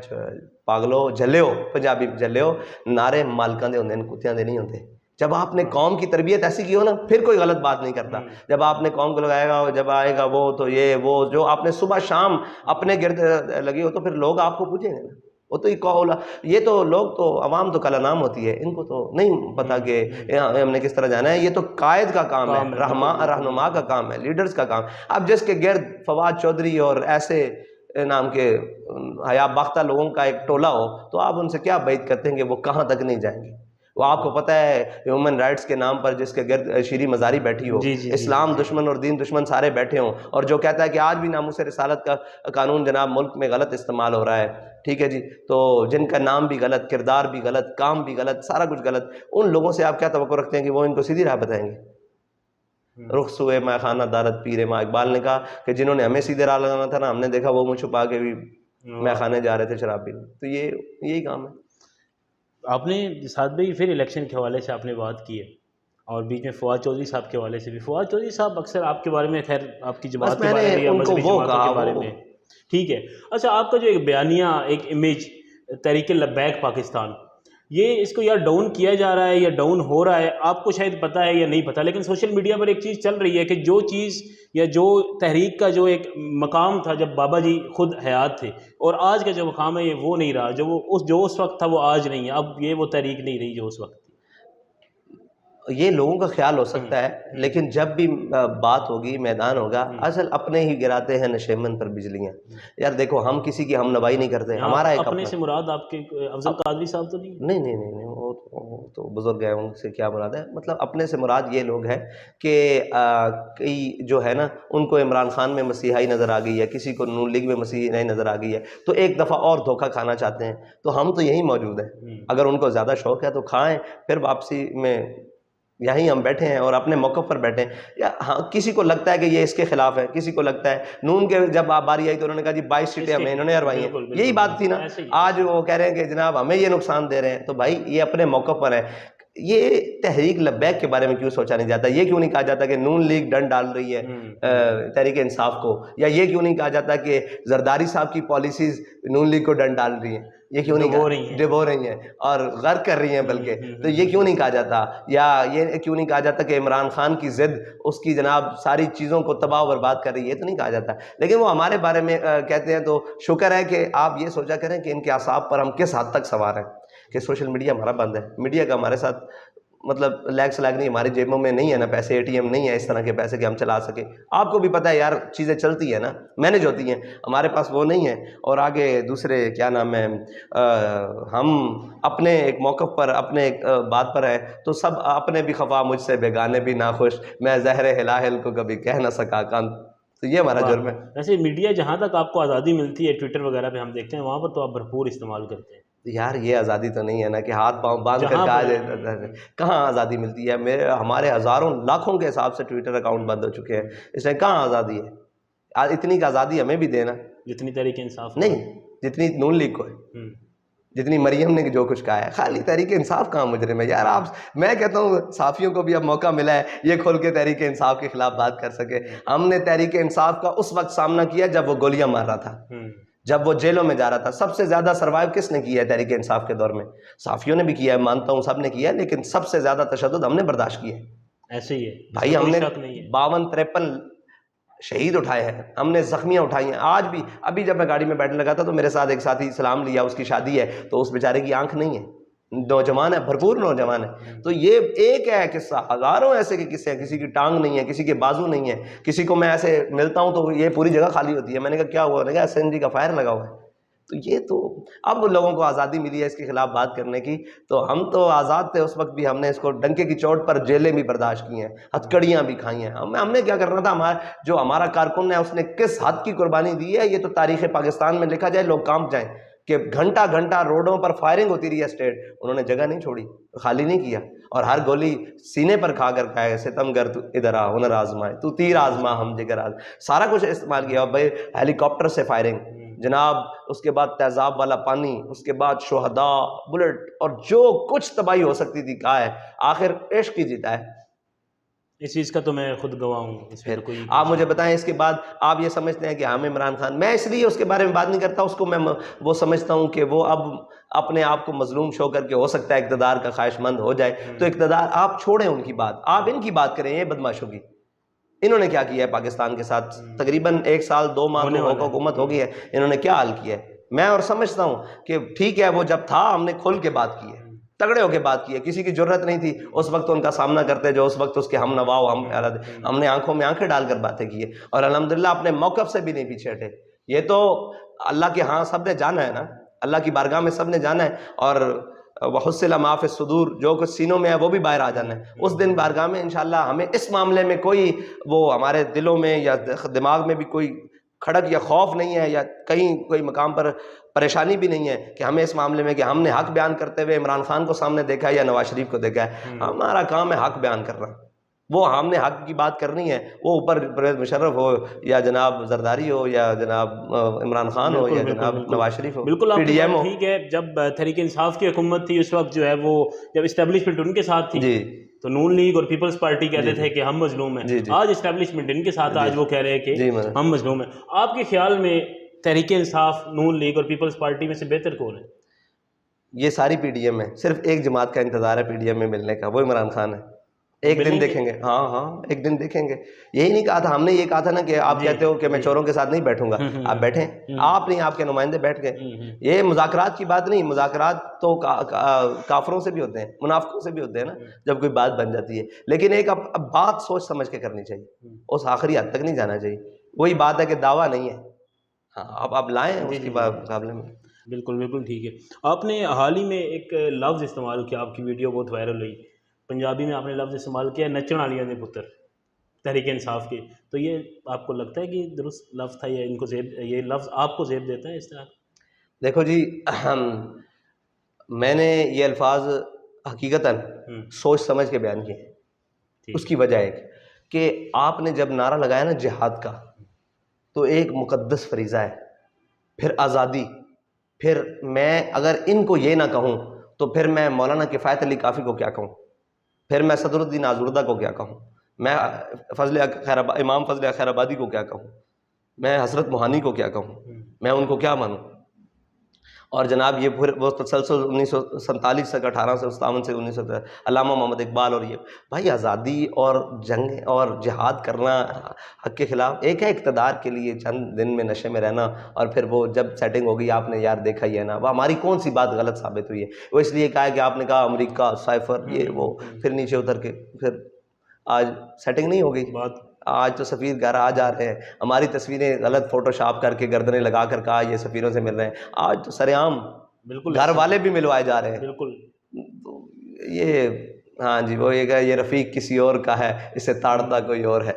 پاگلو جھلے ہو, پنجابی جھلے ہو, نعرے مالکاں دے ہوندے ہیں, کتیاں دے نہیں ہوتے. جب آپ نے قوم کی تربیت ایسی کی ہو نا, پھر کوئی غلط بات نہیں کرتا. جب آپ نے قوم کو لگائے گا, جب آئے گا وہ تو یہ وہ جو آپ نے صبح شام اپنے گرد لگی ہو, تو پھر لوگ آپ کو پوچھیں گے نا. وہ تو یہ تو لوگ تو عوام تو کلا نام ہوتی ہے, ان کو تو نہیں پتا کہ ہم نے کس طرح جانا ہے. یہ تو قائد کا کام ہے, رہنما کا کام ہے, لیڈرز کا کام. اب جس کے گرد فواد چودھری اور ایسے نام کے حیا باختہ لوگوں کا ایک ٹولہ ہو, تو آپ ان سے کیا بعید کرتے ہیں کہ وہ کہاں تک نہیں جائیں گے. وہ آپ کو پتہ ہے ہیومن رائٹس کے نام پر جس کے گرد شیریں مزاری بیٹھی ہو, اسلام دشمن اور دین دشمن سارے بیٹھے ہوں, اور جو کہتا ہے کہ آج بھی ناموس رسالت کا قانون جناب ملک میں غلط استعمال ہو رہا ہے, ٹھیک ہے جی, تو جن کا نام بھی غلط, کردار بھی غلط, کام بھی غلط, سارا کچھ غلط, ان لوگوں سے آپ کیا توقع رکھتے ہیں کہ وہ ان کو سیدھی راہ بتائیں گے؟ رخ سوئے میں خانہ دارت پیر ماں, اقبال نے کہا کہ جنہوں نے ہمیں سیدھے راہ لگانا تھا نا, ہم نے دیکھا وہ منہ چھپا کے بھی میں خانے جا رہے تھے شراب پینے. تو یہی کام ہے. آپ نے ساتھ بھائی پھر الیکشن کے حوالے سے آپ نے بات کی ہے, اور بیچ میں فواد چودھری صاحب کے حوالے سے بھی. فواد چودھری صاحب اکثر آپ کے بارے میں, خیر آپ کی جماعت کے بارے میں یا مذہبی جماعتوں کے بارے میں, ٹھیک ہے. اچھا, آپ کا جو ایک بیانیہ, ایک امیج تحریک لبیک پاکستان, یہ اس کو یا ڈاؤن کیا جا رہا ہے یا ڈاؤن ہو رہا ہے, آپ کو شاید پتہ ہے یا نہیں پتہ, لیکن سوشل میڈیا پر ایک چیز چل رہی ہے کہ جو چیز یا جو تحریک کا جو ایک مقام تھا جب بابا جی خود حیات تھے, اور آج کا جو مقام ہے یہ وہ نہیں رہا. جو اس وقت تھا وہ آج نہیں ہے. اب یہ وہ تحریک نہیں رہی جو اس وقت تھی. یہ لوگوں کا خیال ہو سکتا ہے, لیکن جب بھی بات ہوگی, میدان ہوگا, اصل اپنے ہی گراتے ہیں نشیمن پر بجلیاں. یار دیکھو, ہم کسی کی ہم نوائی نہیں کرتے. ہمارا ایک اپنے سے مراد آپ کے افضل قادری صاحب تو نہیں؟ وہ تو بزرگ ہیں, ان سے کیا مراد ہے. مطلب اپنے سے مراد یہ لوگ ہیں کہ کئی جو ہے نا, ان کو عمران خان میں مسیحائی نظر آ گئی ہے, کسی کو نون لیگ میں مسیحائی نظر آ گئی ہے, تو ایک دفعہ اور دھوکہ کھانا چاہتے ہیں. تو ہم تو یہی موجود ہیں. اگر ان کو زیادہ شوق ہے تو کھائیں, پھر واپسی میں یہیں ہم بیٹھے ہیں اور اپنے موقف پر بیٹھے ہیں. یا ہاں کسی کو لگتا ہے کہ یہ اس کے خلاف ہے, کسی کو لگتا ہے نون کے جب باری آئی تو انہوں نے کہا جی 22 سیٹیں ہمیں انہوں نے ہروائی ہیں. یہی بات تھی نا. آج وہ کہہ رہے ہیں کہ جناب ہمیں یہ نقصان دے رہے ہیں. تو بھائی یہ اپنے موقف پر ہے. یہ تحریک لبیک کے بارے میں کیوں سوچا نہیں جاتا؟ یہ کیوں نہیں کہا جاتا کہ نون لیگ ڈنڈ ڈال رہی ہے تحریک انصاف کو؟ یا یہ کیوں نہیں کہا جاتا کہ زرداری صاحب کی پالیسیز نون لیگ کو ڈنڈ ڈال رہی ہیں؟ یہ کیوں نہیں ڈبو رہی ہیں اور غرق کر رہی ہیں بلکہ. تو یہ کیوں نہیں کہا جاتا؟ یا یہ کیوں نہیں کہا جاتا کہ عمران خان کی ضد اس کی جناب ساری چیزوں کو تباہ و برباد کر رہی ہے؟ یہ تو نہیں کہا جاتا. لیکن وہ ہمارے بارے میں کہتے ہیں. تو شکر ہے کہ آپ یہ سوچا کریں کہ ان کے اعصاب پر ہم کس حد تک سوار ہیں کہ سوشل میڈیا ہمارا بند ہے. میڈیا کا ہمارے ساتھ مطلب لیگ سلاگ نہیں. ہماری جیبوں میں نہیں ہے نا پیسے, اے ٹی ایم نہیں ہے اس طرح کے پیسے کہ ہم چلا سکیں. آپ کو بھی پتہ ہے یار چیزیں چلتی ہیں نا, مینج ہوتی ہیں. ہمارے پاس وہ نہیں ہے. اور آگے دوسرے کیا نام ہے, ہم اپنے ایک موقف پر اپنے ایک بات پر ہیں تو سب اپنے بھی خفا مجھ سے بےگانے بھی ناخوش, میں زہر ہلاہل کو کبھی کہہ نہ سکا کان. تو یہ ہمارا جرم ہے. ویسے میڈیا جہاں تک آپ کو آزادی ملتی ہے ٹویٹر وغیرہ پہ ہم دیکھتے ہیں وہاں پر تو آپ بھرپور استعمال کرتے ہیں. یار یہ آزادی تو نہیں ہے نا کہ ہاتھ پاؤں باندھ کر کہا جائے. کہاں آزادی ملتی ہے؟ ہمارے ہزاروں لاکھوں کے حساب سے ٹویٹر اکاؤنٹ بند ہو چکے ہیں. اس میں کہاں آزادی ہے؟ اتنی کا آزادی ہمیں بھی دینا جتنی تحریک انصاف نہیں, جتنی نون لیگ کو ہے, جتنی مریم نے جو کچھ کہا ہے. خالی تحریک انصاف کہاں مجرم ہے یار؟ آپ, میں کہتا ہوں صحافیوں کو بھی اب موقع ملا ہے یہ کھول کے تحریک انصاف کے خلاف بات کر سکے. ہم نے تحریک انصاف کا اس وقت سامنا کیا جب وہ گولیاں مار رہا تھا, جب وہ جیلوں میں جا رہا تھا. سب سے زیادہ سروائیو کس نے کیا ہے تحریک انصاف کے دور میں؟ صحافیوں نے بھی کیا ہے, مانتا ہوں سب نے کیا ہے, لیکن سب سے زیادہ تشدد ہم نے برداشت کیا ہے. ایسے ہی ہے بھائی, ہم نے 52-53 شہید اٹھائے ہیں, ہم نے زخمیاں اٹھائی ہیں. آج بھی ابھی جب میں گاڑی میں بیٹھنے لگا تھا تو میرے ساتھ ایک ساتھی سلام لیا, اس کی شادی ہے تو اس بیچارے کی آنکھ نہیں ہے, نوجوان ہے, بھرپور نوجوان ہے. تو یہ ایک ہے قصہ, ہزاروں ایسے کے قصے ہیں. کسی کی ٹانگ نہیں ہے, کسی کے بازو نہیں ہے, کسی کو میں ایسے ملتا ہوں تو یہ پوری جگہ خالی ہوتی ہے. میں نے کہا کیا ہوا؟ نے کہا SNG کا فائر لگا ہوا ہے. تو یہ تو اب لوگوں کو آزادی ملی ہے اس کے خلاف بات کرنے کی, تو ہم تو آزاد تھے اس وقت بھی. ہم نے اس کو ڈنکے کی چوٹ پر جیلیں بھی برداشت کی ہیں, ہتھکڑیاں بھی کھائی ہیں. ہم نے کیا کرنا تھا؟ جو ہمارا کارکن ہے اس نے کس حد کی قربانی دی ہے یہ تو تاریخ پاکستان میں لکھا جائے, لوگ کانپ جائیں کہ گھنٹہ گھنٹہ روڈوں پر فائرنگ ہوتی رہی ہے اسٹیٹ, انہوں نے جگہ نہیں چھوڑی, خالی نہیں کیا. اور ہر گولی سینے پر کھا کر کہا ہے ستم گر تو ادھر آ, ہنر آزمائے تو تیر آزما ہم جگر آز. سارا کچھ استعمال کیا. اور بھائی ہیلی کاپٹر سے فائرنگ جناب, اس کے بعد تیزاب والا پانی, اس کے بعد شہداء, بلٹ, اور جو کچھ تباہی ہو سکتی تھی کہا ہے. آخر عشق ہی جیتا ہے. اس چیز کا تو میں خود گواہ ہوں. پھر آپ مجھے بتائیں اس کے بعد آپ یہ سمجھتے ہیں کہ ہم عمران خان, میں اس لیے اس کے بارے میں بات نہیں کرتا, اس کو میں وہ سمجھتا ہوں کہ وہ اب اپنے آپ کو مظلوم شو کر کے ہو سکتا ہے اقتدار کا خواہش مند ہو جائے. تو اقتدار آپ چھوڑیں ان کی بات, آپ ان کی بات کریں. یہ بدماشوں کی انہوں نے کیا کیا ہے پاکستان کے ساتھ؟ تقریباً 1 سال 2 ماہ حکومت ہو گئی ہے, انہوں نے کیا حال کیا ہے؟ میں اور سمجھتا ہوں کہ ٹھیک ہے وہ جب تھا ہم نے کھل کے بات کی ہے, تگڑے ہو کے بات کی ہے. کسی کی جرت نہیں تھی اس وقت ان کا سامنا کرتے جو اس وقت اس کے ہم نواؤ ہم نے آنکھوں میں آنکھیں ڈال کر باتیں کی ہے. اور الحمدللہ اپنے موقف سے بھی نہیں پیچھے ہٹے. یہ تو اللہ کے ہاں سب نے جانا ہے نا, اللہ کی بارگاہ میں سب نے جانا ہے. اور وحصل ما فی الصدور, جو کچھ سینوں میں ہے وہ بھی باہر آ جانا ہے. اس دن بارگاہ میں انشاءاللہ ہمیں اس معاملے میں کوئی وہ ہمارے دلوں میں یا دماغ میں بھی کوئی کھڑک یا خوف نہیں ہے, یا کہیں کوئی مقام پر پریشانی بھی نہیں ہے کہ ہمیں اس معاملے میں کہ ہم نے حق بیان کرتے ہوئے عمران خان کو سامنے دیکھا ہے یا نواز شریف کو دیکھا ہے. ہمارا کام ہے حق بیان کرنا. وہ ہم نے حق کی بات کرنی ہے, وہ اوپر پرویز مشرف ہو یا جناب زرداری ہو یا جناب عمران خان ہو یا جناب نواز شریف ہو, بالکل پی ڈی ایم ہو. ٹھیک ہے, جب تحریک انصاف کی حکومت تھی اس وقت جو ہے وہ جب اسٹیبلشمنٹ ان کے ساتھ تھی تو نون لیگ اور پیپلز پارٹی کہتے تھے کہ ہم مظلوم ہیں. آج اسٹیبلشمنٹ ان کے ساتھ, آج وہ کہہ رہے ہیں کہ ہم مظلوم ہیں. آپ کے خیال میں تحریک انصاف, نون لیگ اور پیپلز پارٹی میں سے بہتر کون ہے؟ یہ ساری پی ڈی ایم ہے, صرف ایک جماعت کا انتظار ہے پی ڈی ایم میں ملنے کا, وہ عمران خان ہے. ایک دن دیکھیں گے, ہاں ایک دن دیکھیں گے. یہی نہیں کہا تھا ہم نے, یہ کہا تھا نا کہ آپ کہتے ہو کہ میں چوروں کے ساتھ نہیں بیٹھوں گا, آپ بیٹھیں. آپ نہیں, آپ کے نمائندے بیٹھ گئے. یہ مذاکرات کی بات نہیں, مذاکرات تو کافروں سے بھی ہوتے ہیں, منافقوں سے بھی ہوتے ہیں نا جب کوئی بات بن جاتی ہے. لیکن ایک اب بات سوچ سمجھ کے کرنی چاہیے, اس آخری حد تک نہیں جانا چاہیے. وہی بات ہے کہ دعویٰ نہیں ہے, ہاں اب لائیں اس کے مقابلے میں. بالکل ٹھیک ہے. آپ نے حال ہی میں ایک لفظ استعمال کیا, آپ کی ویڈیو بہت وائرل ہوئی, پنجابی میں آپ نے لفظ استعمال کیا نچن والیاں دے پتر تحریک انصاف کے. تو یہ آپ کو لگتا ہے کہ درست لفظ تھا یا ان کو زیب, یہ لفظ آپ کو زیب دیتا ہے اس طرح؟ دیکھو جی, میں نے یہ الفاظ حقیقتاً سوچ سمجھ کے بیان کیے. اس کی وجہ ایک کہ آپ نے جب نعرہ لگایا نا جہاد کا، تو ایک مقدس فریضہ ہے، پھر آزادی، پھر میں اگر ان کو یہ نہ کہوں تو پھر میں مولانا کفایت علی کافی کو کیا کہوں، پھر میں صدر الدین آزردہ کو کیا کہوں، میں امام فضل خیر آبادی کو کیا کہوں، میں حضرت موہانی کو کیا کہوں، میں ان کو کیا مانوں؟ اور جناب یہ پھر وہ تسلسل 1947 سے 1857 سے 1900 علامہ محمد اقبال، اور یہ بھائی آزادی اور جنگ اور جہاد کرنا حق کے خلاف، ایک ہے اقتدار کے لیے چند دن میں نشے میں رہنا، اور پھر وہ جب سیٹنگ ہوگی آپ نے یار دیکھا ہی ہے نا، وہ ہماری کون سی بات غلط ثابت ہوئی ہے؟ وہ اس لیے کہا ہے کہ آپ نے کہا امریکہ سائفر یہ وہ، پھر نیچے اتر کے پھر آج سیٹنگ نہیں ہو گئی، آج تو سفیر گھر آ جا رہے ہیں، ہماری تصویریں غلط فوٹو شاپ کر کے گردنیں لگا کر کہا یہ سفیروں سے مل رہے ہیں، آج تو سر عام بالکل گھر والے بھی ملوائے جا رہے ہیں۔ بالکل تو یہ ہاں جی وہ یہ رفیق کسی اور کا ہے، اسے تاڑتا کوئی اور ہے،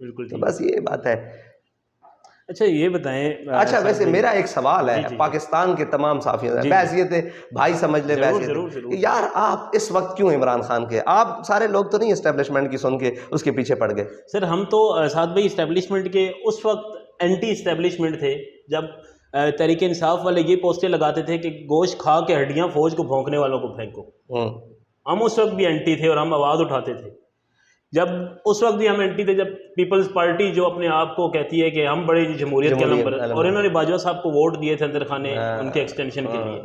بالکل تو بس یہ بات ہے۔ اچھا یہ بتائیں، اچھا ویسے میرا ایک سوال ہے پاکستان کے تمام صحافیوں سے، بحیثیت بھائی سمجھ لیں، بحیثیت یار آپ اس وقت کیوں عمران خان کے، آپ سارے لوگ تو نہیں اسٹیبلشمنٹ کی سن کے اس کے پیچھے پڑ گئے؟ سر ہم تو سعد بھائی اسٹیبلشمنٹ کے اس وقت اینٹی اسٹیبلشمنٹ تھے جب تحریک انصاف والے یہ پوسٹیں لگاتے تھے کہ گوشت کھا کے ہڈیاں فوج کو بھونکنے والوں کو پھینکو، ہم اس وقت بھی اینٹی تھے اور ہم آواز اٹھاتے تھے۔ جب اس وقت بھی ہم اینٹی تھے جب پیپلز پارٹی جو اپنے آپ کو کہتی ہے کہ ہم بڑے جمہوریت کے نمبر، اور انہوں نے باجوہ صاحب کو ووٹ دیے تھے اندر خانے ان کے ایکسٹینشن کے لیے،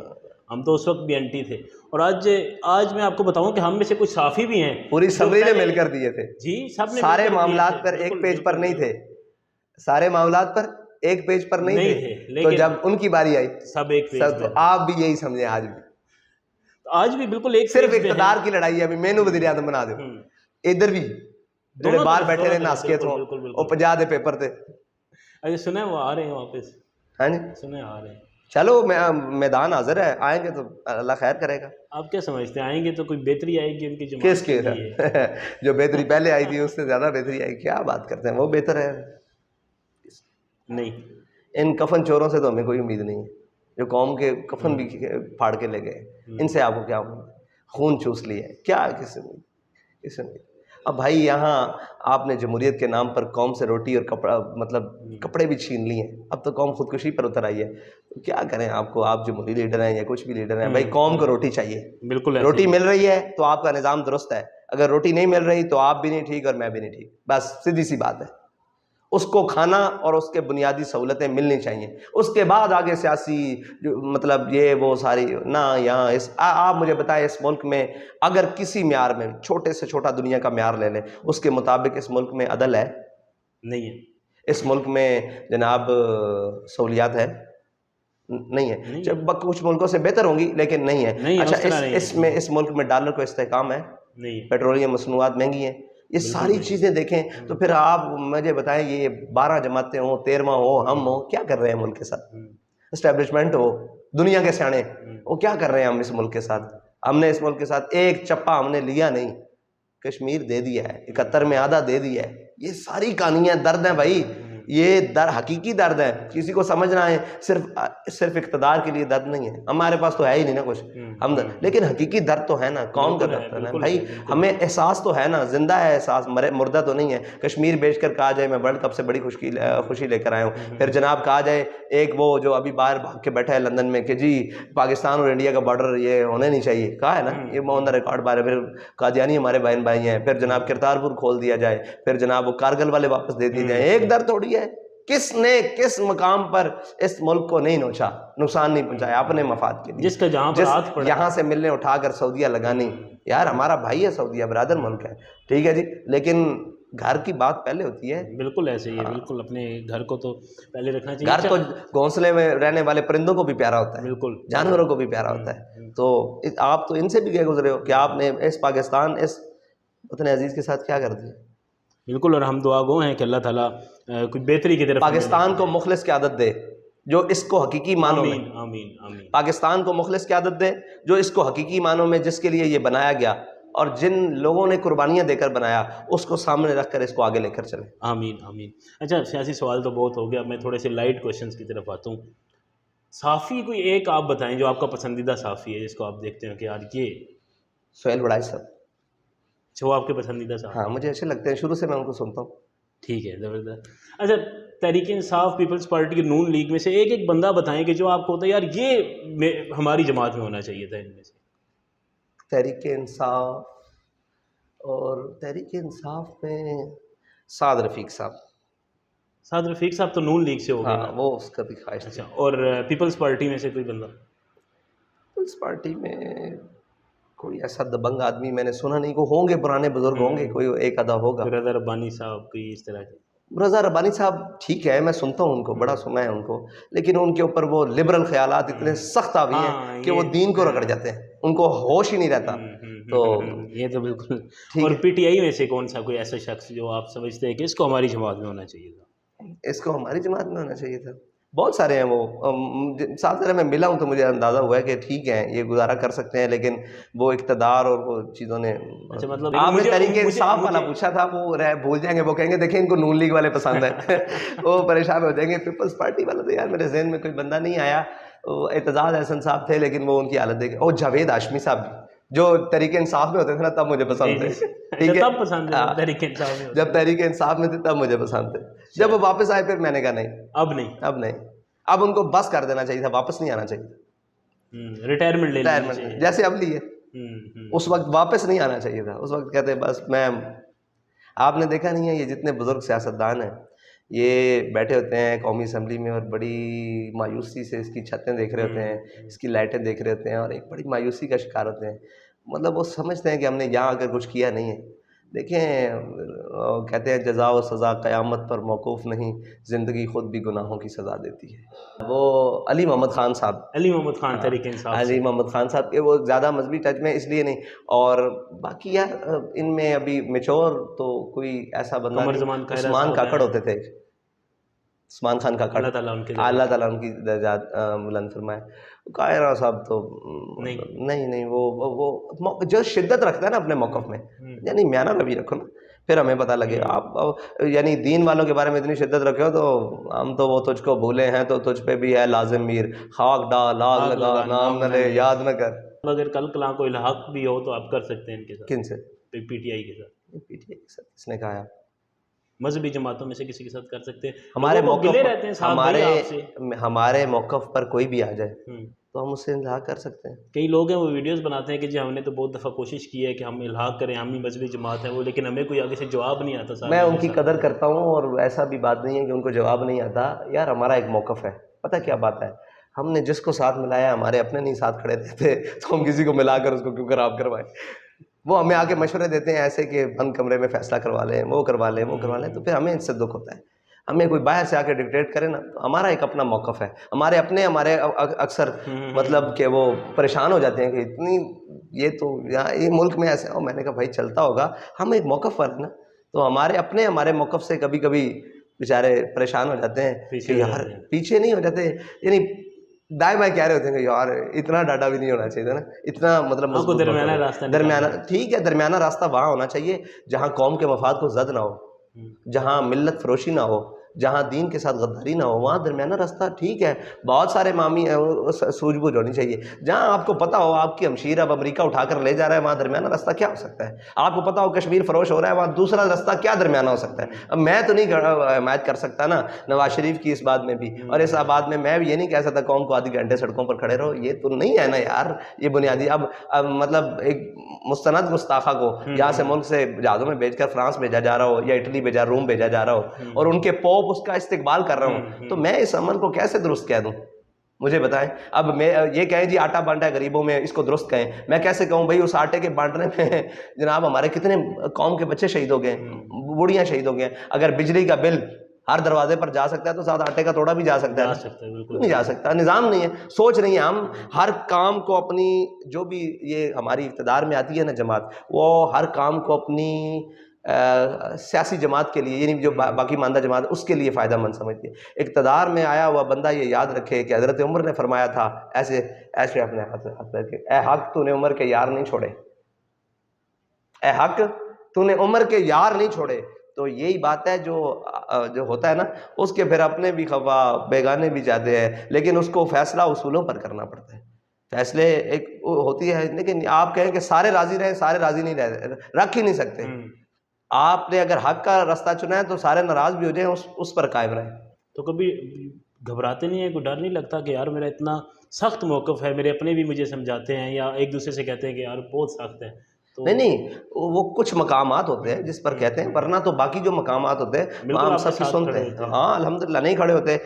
ہم تو اس وقت بھی اینٹی تھے۔ اور آج میں آپ کو بتاؤں کہ ہم میں سے کچھ صحافی بھی ہیں، پوری سمری نے مل کر دیے تھے جی، سب نے سارے معاملات پر ایک پیج پر نہیں تھے، سارے معاملات پر ایک پیج پر نہیں تھے، تو جب ان کی باری آئی سب ایک پیج تو آپ بھی یہی سمجھیں، آج بھی بالکل ایک صرف اقتدار کی لڑائی ہے، ابھی مینو وزیر اعظم بنا دو، ادھر بھی جڑے باہر بیٹھے رہے ناسکیت ہوں وہ 50 دے پیپر تھے۔ اچھا سنیں وہ آ رہے ہیں واپس، ہاں جی سنیں آ رہے ہیں، چلو میدان حاضر ہے، آئیں گے تو اللہ خیر کرے گا۔ آپ کیا سمجھتے ہیں آئیں گے تو کوئی بہتری آئے گی ان کی جماعت کس کے جو بہتری پہلے آئی تھی اس سے زیادہ بہتری آئی، کیا بات کرتے ہیں، وہ بہتر ہے نہیں؟ ان کفن چوروں سے تو ہمیں کوئی امید نہیں ہے، جو قوم کے کفن بھی پھاڑ کے لے گئے، ان سے آپ کو کیا امید؟ خون چوس لیا ہے، کیا کس امید؟ اب بھائی یہاں آپ نے جمہوریت کے نام پر قوم سے روٹی اور کپڑا مطلب کپڑے بھی چھین لیے ہیں، اب تو قوم خودکشی پر اتر آئی ہے، تو کیا کریں آپ کو، آپ جمہوری لیڈر ہیں یا کچھ بھی لیڈر ہیں، بھائی قوم کو روٹی چاہیے، بالکل روٹی مل رہی ہے تو آپ کا نظام درست ہے، اگر روٹی نہیں مل رہی تو آپ بھی نہیں ٹھیک اور میں بھی نہیں ٹھیک، بس سیدھی سی بات ہے۔ اس کو کھانا اور اس کے بنیادی سہولتیں ملنی چاہیے، اس کے بعد آگے سیاسی مطلب یہ وہ ساری نہ یہاں آپ مجھے بتائیں اس ملک میں اگر کسی معیار میں چھوٹے سے چھوٹا دنیا کا معیار لے لیں اس کے مطابق اس ملک میں عدل ہے؟ نہیں ہے۔ اس ملک میں جناب سہولیات ہے؟ نہیں ہے۔ جب کچھ ملکوں سے بہتر ہوں گی لیکن نہیں ہے۔ اچھا اس ملک میں ڈالر کو استحکام ہے؟ نہیں۔ پیٹرولیم مصنوعات مہنگی ہیں، یہ ساری چیزیں دیکھیں تو پھر آپ مجھے بتائیں یہ 12 جماعتیں ہوں، 13واں ہو، ہم ہوں، کیا کر رہے ہیں ملک کے ساتھ؟ اسٹیبلشمنٹ ہو، دنیا کے سیانے، وہ کیا کر رہے ہیں ہم اس ملک کے ساتھ؟ ہم نے اس ملک کے ساتھ ایک چپا ہم نے لیا نہیں، کشمیر دے دیا ہے، 71 میں آدھا دے دیا ہے، یہ ساری کہانیاں درد ہیں بھائی، یہ حقیقی درد ہے، کسی کو سمجھنا ہے صرف اقتدار کے لیے درد نہیں ہے، ہمارے پاس تو ہے ہی نہیں نا کچھ ہم، لیکن حقیقی درد تو ہے نا، قوم کا درد ہے بھائی، ہمیں احساس تو ہے نا، زندہ ہے احساس، مردہ تو نہیں ہے۔ کشمیر بیچ کر کہا جائے میں ورلڈ کپ سے بڑی خوشی لے کر آیا ہوں، پھر جناب کہا جائے ایک وہ جو ابھی باہر بھاگ کے بیٹھا ہے لندن میں کہ جی پاکستان اور انڈیا کا بارڈر یہ ہونے نہیں چاہیے، کہا ہے نا، یہ آن دا ریکارڈ بارے، پھر قادیانی ہمارے بہن بھائی ہیں، پھر جناب کرتارپور کھول دیا جائے، پھر جناب وہ کارگل والے واپس دے دیے جائیں، ایک درد تھوڑی ہے۔ کس نے کس مقام پر اس ملک کو نہیں نوچا، نقصان نہیں پہنچایا اپنے مفاد کے لیے، جس کا جہاں پر ہاتھ پڑا، یہاں سے ملنے اٹھا کر سعودیہ لگانی، یار ہمارا بھائی ہے سعودیہ، برادر ملک ہے، ٹھیک ہے جی، لیکن گھر کی بات پہلے ہوتی ہے۔ بالکل ایسے ہی ہے، بالکل اپنے گھر کو تو پہلے رکھنا چاہیے، گھر تو گھونسلے میں رہنے والے پرندوں کو بھی پیارا ہوتا ہے، بالکل جانوروں کو بھی پیارا ہوتا ہے، تو آپ تو ان سے بھی گئے گزرے ہو کہ آپ نے اس پاکستان اس وطن عزیز کے ساتھ کیا کر دیا۔ بالکل، اور ہم دعا گو ہیں کہ اللہ تعالیٰ کچھ بہتری کی طرف پاکستان کو مخلص کی عادت دے جو اس کو حقیقی معنوں میں، آمین آمین، پاکستان کو مخلص کی عادت دے جو اس کو حقیقی معنوں میں جس کے لیے یہ بنایا گیا اور جن لوگوں نے قربانیاں دے کر بنایا اس کو سامنے رکھ کر اس کو آگے لے کر چلیں، آمین آمین۔ اچھا سیاسی سوال تو بہت ہو گیا، میں تھوڑے سے لائٹ کویشچنز کی طرف آتا ہوں۔ صحافی کوئی ایک آپ بتائیں جو آپ کا پسندیدہ صحافی ہے جس کو آپ دیکھتے ہیں کہ یار یہ سہیل وڑائی صاحب، اچھا، وہ آپ کے پسندیدہ صاحب؟ ہاں مجھے اچھے لگتے ہیں، شروع سے میں ان کو سنتا ہوں. ٹھیک ہے، زبردست. اچھا، تحریک انصاف، پیپلز پارٹی، نون لیگ میں سے ایک ایک بندہ بتائیں کہ جو آپ کو ہوتا ہے یار یہ ہماری جماعت میں ہونا چاہیے تھا ان میں سے. تحریک انصاف، اور تحریک انصاف میں سعد رفیق صاحب. سعد رفیق صاحب تو نون لیگ سے ہو گئے ہاں نا. وہ اس کا بھی خواہش تھی. اچھا، اور پیپلز پارٹی میں سے کوئی بندہ؟ پیپلز پارٹی میں کوئی ایسا دبنگ آدمی میں نے سنا نہیں. کو ہوں گے پرانے بزرگ ہوں گے، کوئی ایک آدھا ہوگا. رضا ربانی صاحب کوئی اس طرح کے؟ رضا ربانی صاحب ٹھیک ہے، میں سنتا ہوں ان کو، بڑا سنا ہے ان کو، لیکن ان کے اوپر وہ لبرل خیالات اتنے سخت حاوی ہیں کہ وہ دین کو رگڑ جاتے ہیں، ان کو ہوش ہی نہیں رہتا. تو یہ تو بالکل. اور پی ٹی آئی میں سے کون سا کوئی ایسا شخص جو آپ سمجھتے ہیں کہ اس کو ہماری جماعت میں ہونا چاہیے تھا؟ اس کو ہماری جماعت میں ہونا چاہیے تھا. بہت سارے ہیں وہ. ساتھ ذرا میں ملا ہوں تو مجھے اندازہ ہوا ہے کہ ٹھیک ہے یہ گزارا کر سکتے ہیں، لیکن وہ اقتدار اور وہ چیزوں نے. اچھا، مطلب آپ نے تحریک انصاف والا پوچھا تھا، وہ بھول جائیں گے، وہ کہیں گے دیکھیں ان کو نون لیگ والے پسند ہیں وہ پریشان ہو جائیں گے. پیپلز پارٹی والا تو یار میرے ذہن میں کوئی بندہ نہیں آیا. اعتزاز احسن صاحب تھے لیکن وہ ان کی حالت دیکھیں. اور جاوید ہاشمی صاحب بھی جو تحریک انصاف میں ہوتے تھے نا تب مجھے پسند تھے. ٹھیک ہے، تب پسند ہے تحریک انصاف میں؟ جب تحریک انصاف میں تھے تب مجھے پسند تھے. جب وہ واپس آئے پھر میں نے کہا نہیں، اب نہیں. اب نہیں. اب ان کو بس کر دینا چاہیے تھا، واپس نہیں آنا چاہیے تھا. ریٹائرمنٹ لے لینی چاہیے جیسے اب لی ہے، اس وقت واپس نہیں آنا چاہیے تھا. اس وقت کہتے بس میں. آپ نے دیکھا نہیں ہے یہ جتنے بزرگ سیاستدان ہیں یہ بیٹھے ہوتے ہیں قومی اسمبلی میں اور بڑی مایوسی سے اس کی چھتیں دیکھ رہے ہوتے ہیں، اس کی لائٹیں دیکھ رہے ہوتے ہیں اور ایک بڑی مایوسی کا شکار ہوتے ہیں. مطلب وہ سمجھتے ہیں کہ ہم نے یہاں آ کر کچھ کیا نہیں ہے. دیکھیں کہتے ہیں جزا و سزا قیامت پر موقوف نہیں، زندگی خود بھی گناہوں کی سزا دیتی ہے. وہ علی محمد خان صاحب، علی محمد خان تحریک انصاف، علی محمد خان صاحب کے وہ زیادہ مذہبی ٹچ میں اس لیے نہیں. اور باقی یار ان میں ابھی میچور تو کوئی ایسا بندہ نہیں. عثمان کاکڑ ہوتے تھے، عثمان خان کاکڑ، اللہ تعالیٰ ان کی درجات بلند فرمائے. قاہرہ صاحب تو نہیں وہ جو شدت رکھتا ہے نا اپنے موقف میں، یعنی میانہ روی رکھو نا پھر ہمیں پتہ لگے. آپ یعنی دین والوں کے بارے میں اتنی شدت رکھے ہو تو ہم تو وہ تجھ کو بھولے ہیں تو تجھ پہ بھی ہے لازم میر، خاک ڈال آگ لگا نام نہ لے یاد نہ کر. اگر کل کلاں کو الحاق بھی ہو تو آپ کر سکتے ہیں ان کے ساتھ. کن سے؟ پی ٹی آئی کے ساتھ. پی ٹی آئی کے ساتھ کس نے کہا؟ مذہبی جماعتوں میں سے کسی کے ساتھ کر سکتے ہیں. ہمارے موقف ہمارے موقف پر کوئی بھی آ جائے تو ہم اس سے الحاق کر سکتے ہیں. کئی لوگ ہیں وہ ویڈیوز بناتے ہیں کہ جی ہم نے تو بہت دفعہ کوشش کی ہے کہ ہم الحاق کریں، ہم ہی مذہبی جماعت ہیں وہ، لیکن ہمیں کوئی آگے سے جواب نہیں آتا. میں ان کی قدر کرتا ہوں اور ایسا بھی بات نہیں ہے کہ ان کو جواب نہیں آتا. یار ہمارا ایک موقف ہے، پتہ کیا بات ہے، ہم نے جس کو ساتھ ملایا ہمارے اپنے نہیں ساتھ کھڑے رہتے تو ہم کسی کو ملا کر اس کو کیوں خراب کروائیں. وہ ہمیں آ کے مشورے دیتے ہیں ایسے کہ بند کمرے میں فیصلہ کروا لیں، وہ کروا لیں، وہ کروا لیں، تو پھر ہمیں اس سے دکھ ہوتا ہے. ہمیں کوئی باہر سے آ کے ڈکٹیٹ کرے نا تو ہمارا ایک اپنا موقف ہے. ہمارے اکثر مطلب کہ وہ پریشان ہو جاتے ہیں کہ اتنی یہ تو یہاں یہ ملک میں ایسے ہو. میں نے کہا بھائی چلتا ہوگا، ہم ایک موقف پر نا تو ہمارے موقف سے کبھی کبھی بیچارے پریشان ہو جاتے ہیں کہ یار پیچھے نہیں ہو جاتے، یعنی دائیں بائیں کہہ رہے ہوتے ہیں کہ یار اتنا ڈاٹا بھی نہیں ہونا چاہیے تھا نا، اتنا مطلب درمیانہ. ٹھیک ہے، درمیانہ راستہ وہاں ہونا چاہیے جہاں قوم کے مفاد کو زد نہ ہو، جہاں ملت فروشی نہ ہو، جہاں دین کے ساتھ غداری نہ ہو، وہاں درمیانہ راستہ ٹھیک ہے. بہت سارے معامی سوجھ بوجھ ہونی چاہیے. جہاں آپ کو پتہ ہو آپ کی ہمشیر اب امریکہ اٹھا کر لے جا رہا ہے وہاں درمیانہ راستہ کیا ہو سکتا ہے. آپ کو پتہ ہو کشمیر فروش ہو رہا ہے وہاں دوسرا راستہ کیا درمیانہ ہو سکتا ہے. اب میں تو نہیں حمایت کر سکتا نا نواز شریف کی اس بات میں بھی، اور اس بات میں بھی یہ نہیں کہہ سکتا قوم کو آدھی گھنٹے سڑکوں پر کھڑے رہو. یہ تو نہیں ہے نا یار، یہ بنیادی. اب مطلب ایک مستند گستاخہ کو یہاں سے ملک سے جہازوں میں بھیج کر فرانس بھیجا جا رہا ہو یا اٹلی بھیجا، روم بھیجا جا رہا ہو اور ان کے پوپ اس کا استقبال کر رہا ہوں، تو میں اس عمل کو کیسے درست کہہ دوں؟ مجھے بتائیں. اب میں یہ کہیں جی آٹا بانٹا ہے غریبوں میں، اس کو درست کہیں. میں کیسے کہوں بھائی اس آٹے کے بانٹنے میں جناب ہمارے کتنے قوم کے بچے شہید ہو گئے، بوڑھیاں شہید ہو گئے. اگر بجلی کا بل ہر دروازے پر جا سکتا ہے تو ساتھ آٹے کا توڑا بھی جا سکتا ہے. نہیں جا سکتا. نظام نہیں ہے، سوچ نہیں ہے. ہم ہر کام کو اپنی جو بھی یہ ہماری اقتدار میں آتی ہے نا جماعت، وہ ہر کام کو اپنی سیاسی جماعت کے لیے، یعنی جو باقی ماندہ جماعت اس کے لیے فائدہ مند سمجھتی ہے. اقتدار میں آیا ہوا بندہ یہ یاد رکھے کہ حضرت عمر نے فرمایا تھا ایسے اپنے ہاتھ رکھ کے، اے حق تو نے عمر کے یار نہیں چھوڑے، اے حق تو نے عمر کے یار نہیں چھوڑے. تو یہی بات ہے جو ہوتا ہے نا، اس کے پھر اپنے بھی خفا بیگانے بھی جاتے ہیں، لیکن اس کو فیصلہ اصولوں پر کرنا پڑتا ہے. فیصلے ایک ہوتی ہے، لیکن آپ کہیں کہ سارے راضی رہیں، سارے راضی نہیں رکھ ہی نہیں سکتے. آپ نے اگر حق کا راستہ چنا ہے تو سارے ناراض بھی ہو جائیں، اس پر قائم رہیں. تو کبھی گھبراتے نہیں ہیں، کوئی ڈر نہیں لگتا کہ یار میرا اتنا سخت موقف ہے، میرے اپنے بھی مجھے سمجھاتے ہیں یا ایک دوسرے سے کہتے ہیں کہ یار بہت سخت ہے تو؟ نہیں وہ کچھ مقامات ہوتے ہیں جس پر کہتے ہیں، ورنہ تو باقی جو مقامات ہوتے ہیں وہاں بالکل ہم آپ کے سب کی ساتھ سنتے کھڑے ہیں. ہوتے ہیں. ہاں الحمدللہ نہیں کھڑے ہوتے،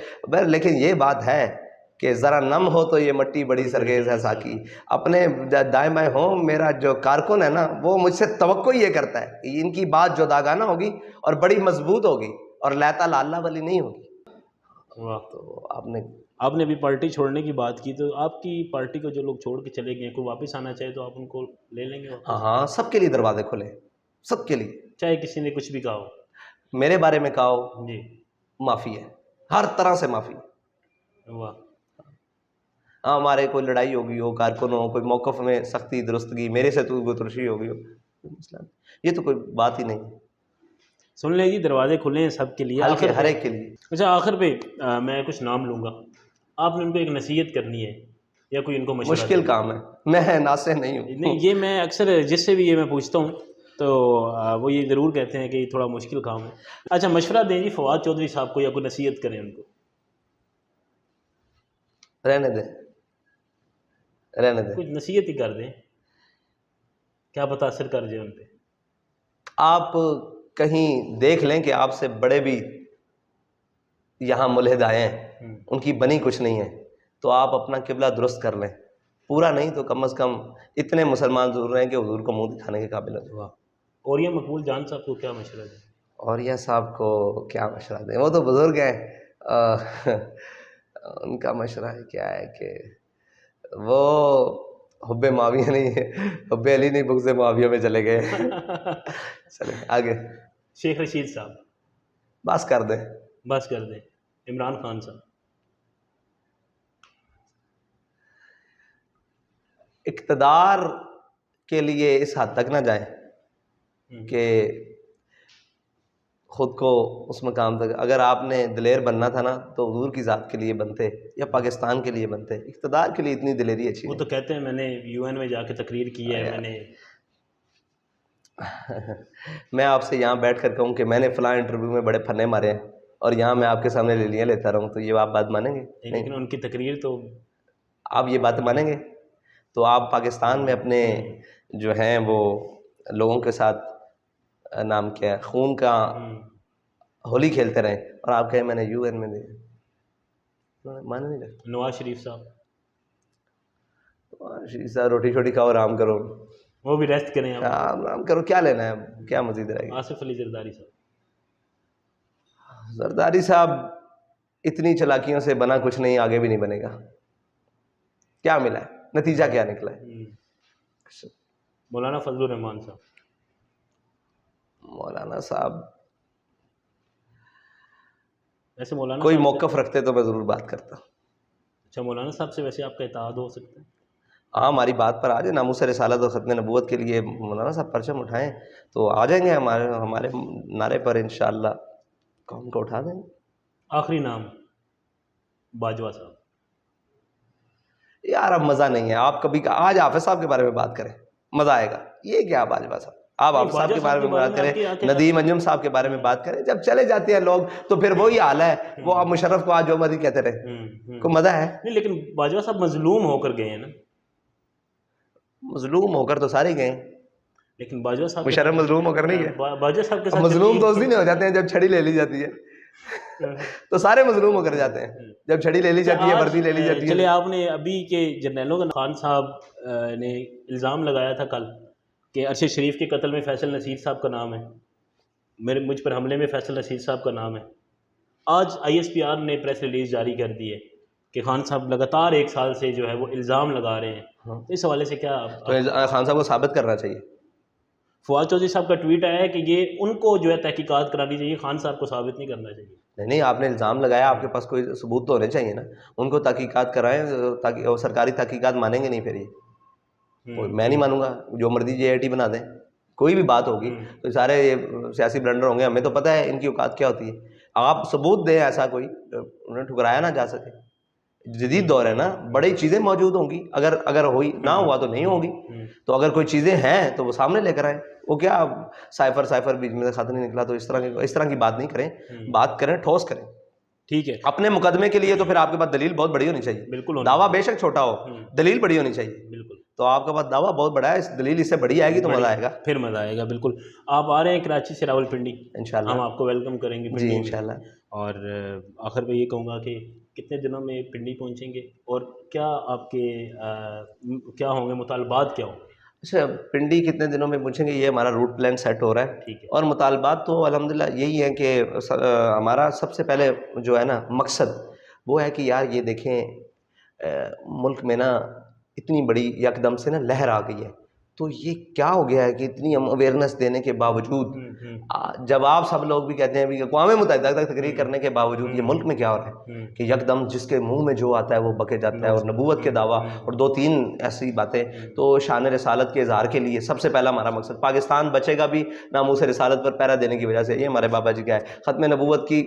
لیکن یہ بات ہے کہ ذرا نم ہو تو یہ مٹی بڑی سرگیز ہے ساکی. اپنے دائیں بائیں ہوں، میرا جو کارکن ہے نا وہ مجھ سے توقع یہ کرتا ہے کہ ان کی بات جداگانہ ہوگی اور بڑی مضبوط ہوگی اور لیتا لالا والی نہیں ہوگی. واہ. تو آپ نے ابھی پارٹی چھوڑنے کی بات کی، تو آپ کی پارٹی کو جو لوگ چھوڑ کے چلے گئے، کوئی واپس آنا چاہے تو آپ ان کو لے لیں گے واپس؟ ہاں سب کے لیے دروازے کھلے، سب کے لیے. چاہے کسی نے کچھ بھی کہا ہو. میرے بارے میں کہا ہو، جی. معافی ہے، ہر طرح سے معافی. واہ. ہاں ہمارے کوئی لڑائی ہوگی ہو، کارکن ہو، کوئی موقف میں سختی درستگی، میرے سے تو ترشی ہوگی ہو، مسئلہ نہیں. یہ تو کوئی بات ہی نہیں. سن لیں جی، دروازے کھلے ہیں سب کے لیے. ہلکے آخر ہر پہ ایک کے لیے. اچھا، آخر پہ میں کچھ نام لوں گا، آپ نے ان کو ایک نصیحت کرنی ہے یا کوئی ان کو مشورہ مشکل کام ہے، میں ناصح نہیں ہوں. نہیں، یہ میں اکثر جس سے بھی یہ میں پوچھتا ہوں تو وہ یہ ضرور کہتے ہیں کہ یہ تھوڑا مشکل کام ہے. اچھا، مشورہ دیں جی فواد چودھری صاحب کو یا کوئی نصیحت کریں ان کو. رہنے دیں، رہنے دیں. کچھ نصیحت ہی کر دیں، کیا پتہ اثر کر جائے ان پہ. آپ کہیں دیکھ لیں کہ آپ سے بڑے بھی یہاں ملحد آئے ہیں، ان کی بنی کچھ نہیں ہے، تو آپ اپنا قبلہ درست کر لیں. پورا نہیں تو کم از کم اتنے مسلمان ضرور رہیں کہ حضور کو منہ دکھانے کے قابل ہو جائے. واہ. اور یہ مقبول جان صاحب کو کیا مشورہ دیں؟ اور یہ صاحب کو کیا مشورہ دیں، وہ تو بزرگ ہیں. ان کا مشورہ ہے کیا ہے کہ وہ حب معاویہ نہیں ہے، حب علی نہیں، بغض معاویہ میں چلے گئے. چلیں آگے. شیخ رشید صاحب. بس کر دیں. بس کر دیں. عمران خان صاحب. اقتدار کے لیے اس حد تک نہ جائیں کہ خود کو اس مقام تک. اگر آپ نے دلیر بننا تھا نا تو حضور کی ذات کے لیے بنتے یا پاکستان کے لیے بنتے. اقتدار کے لیے اتنی دلیری اچھی وہ تو کہتے ہیں میں نے UN میں جا کے تقریر کی ہے. میں آپ سے یہاں بیٹھ کر کہوں کہ میں نے فلاں انٹرویو میں بڑے پھنے مارے ہیں اور یہاں میں آپ کے سامنے لیلیاں لیتا رہوں تو یہ آپ بات مانیں گے؟ لیکن ان کی تقریر تو آپ یہ بات مانیں گے؟ تو آپ پاکستان میں اپنے جو ہیں وہ لوگوں کے ساتھ نام کیا ہے خون کا ہولی کھیلتے رہیں اور آپ کہیں میں نے UN میں دیا، مانے نہیں لگتا. نواز شریف صاحب. شریف صاحب روٹی شوٹی کھاؤ، آرام کرو. وہ بھی ریسٹ کریں. آرام کرو، کیا لینا ہے، کیا مزید رہے گی. آصف علی زرداری صاحب. زرداری صاحب اتنی چلاکیوں سے بنا کچھ نہیں، آگے بھی نہیں بنے گا. کیا ملا ہے، نتیجہ کیا نکلا ہے. مولانا فضل الرحمان صاحب. مولانا صاحب ویسے مولانا کوئی صاحب موقف رکھتے تو میں ضرور بات کرتا. اچھا، مولانا صاحب سے ویسے آپ کا اتحاد ہو سکتا ہے؟ ہاں ہماری بات پر آ جائے، ناموس رسالت و ختم نبوت کے لیے مولانا صاحب پرچم اٹھائیں تو آ جائیں گے ہمارے نعرے پر انشاءاللہ قوم کو اٹھا دیں گے. آخری نام باجوہ صاحب. یار اب مزہ نہیں ہے. آپ کبھی آج حافظ صاحب کے بارے میں بات کریں، مزہ آئے گا. یہ کیا باجوہ صاحب، آپ حافظ صاحب کے بارے میں بات کریں، ندیم انجم صاحب کے بارے میں بات کریں. جب چلے جاتے ہیں لوگ تو پھر وہی حال ہے. وہ آپ مشرف کو آج جو مرضی کہتے رہے، کوئی مزہ ہے؟ نہیں، لیکن باجوہ صاحب مظلوم ہو کر گئے ہیں نا. مظلوم ہو کر تو سارے گئے، لیکن باجوہ صاحب مشرف مظلوم ہو کر نہیں گئے. باجوہ صاحب کے ساتھ مظلوم تو اس دن ہو جاتے ہیں جب چھڑی لے لی جاتی ہے. تو سارے مظلوم ہو کر جاتے ہیں جب چھڑی لے لی جاتی ہے، وردی لے لی جاتی ہے. چلے آپ نے ابھی کے جرنیلوں کا خان صاحب نے الزام لگایا تھا کل کہ ارشد شریف کے قتل میں فیصل نصیر صاحب کا نام ہے، مجھ پر حملے میں فیصل نصیر صاحب کا نام ہے. آج ISPR نے پریس ریلیز جاری کر دی ہے کہ خان صاحب لگاتار 1 سال سے جو ہے وہ الزام لگا رہے ہیں. تو اس حوالے سے کیا تو خان صاحب کو ثابت کرنا چاہیے. فواد چودھری صاحب کا ٹویٹ آیا ہے کہ یہ ان کو جو ہے تحقیقات کرانی چاہیے، خان صاحب کو ثابت نہیں کرنا چاہیے. نہیں، آپ نے الزام لگایا، آپ کے پاس کوئی ثبوت تو ہونے چاہیے نا. ان کو تحقیقات کرائیں تاکہ سرکاری تحقیقات مانیں گے نہیں. پھر یہ میں نہیں مانوں گا، جو مرضی JIT بنا دیں. کوئی بھی بات ہوگی تو سارے یہ سیاسی بلنڈر ہوں گے، ہمیں تو پتہ ہے ان کی اوقات کیا ہوتی ہے. آپ ثبوت دیں ایسا کوئی انہیں ٹھکرایا نہ جا سکے. جدید دور ہے نا, بڑی چیزیں موجود ہوں گی, اگر ہوئی نہ ہوا تو نہیں ہوگی. تو اگر کوئی چیزیں ہیں تو وہ سامنے لے کر آئیں. وہ کیا سائفر بیچ میں سے خط نہیں نکلا تو اس طرح کی بات نہیں کریں, بات کریں, ٹھوس کریں. ٹھیک ہے. اپنے مقدمے کے لیے تو پھر آپ کے پاس دلیل بہت بڑی ہونی چاہیے. بالکل. دعویٰ بے شک چھوٹا ہو, دلیل بڑی ہونی چاہیے. بالکل. تو آپ کے پاس دعویٰ بہت بڑا ہے, اس دلیل اس سے بڑی آئے گی تو مزہ آئے گا, پھر مزہ آئے گا. بالکل. آپ آ رہے ہیں کراچی سے راولپنڈی, انشاءاللہ ہم آپ کو ویلکم کریں گے جی انشاءاللہ. اور آخر میں یہ کہوں گا کہ کتنے دنوں میں پنڈی پہنچیں گے, اور کیا آپ کے کیا ہوں گے مطالبات, کیا ہوں گے؟ اچھا, پنڈی کتنے دنوں میں پہنچیں گے, یہ ہمارا روٹ پلان سیٹ ہو رہا ہے. ٹھیک ہے. اور مطالبات تو الحمدللہ یہی ہے کہ ہمارا سب سے پہلے جو ہے نا مقصد وہ ہے کہ یار یہ دیکھیں ملک میں نا اتنی بڑی یکدم سے نا لہر آ گئی ہے, تو یہ کیا ہو گیا ہے کہ اتنی ہم اویئرنیس دینے کے باوجود, جب آپ سب لوگ بھی کہتے ہیں بھی اقوام متحدہ تک تقریر کرنے کے باوجود یہ ملک میں کیا ہو رہا ہے کہ یکدم جس کے منہ میں جو آتا ہے وہ بکے جاتا ہے, اور نبوت کے دعویٰ اور 2-3 ایسی باتیں. تو شان رسالت کے اظہار کے لیے سب سے پہلا ہمارا مقصد, پاکستان بچے گا بھی ناموس رسالت پر پہرا دینے کی وجہ سے, یہ ہمارے بابا جی کا ہے, ختم نبوت کی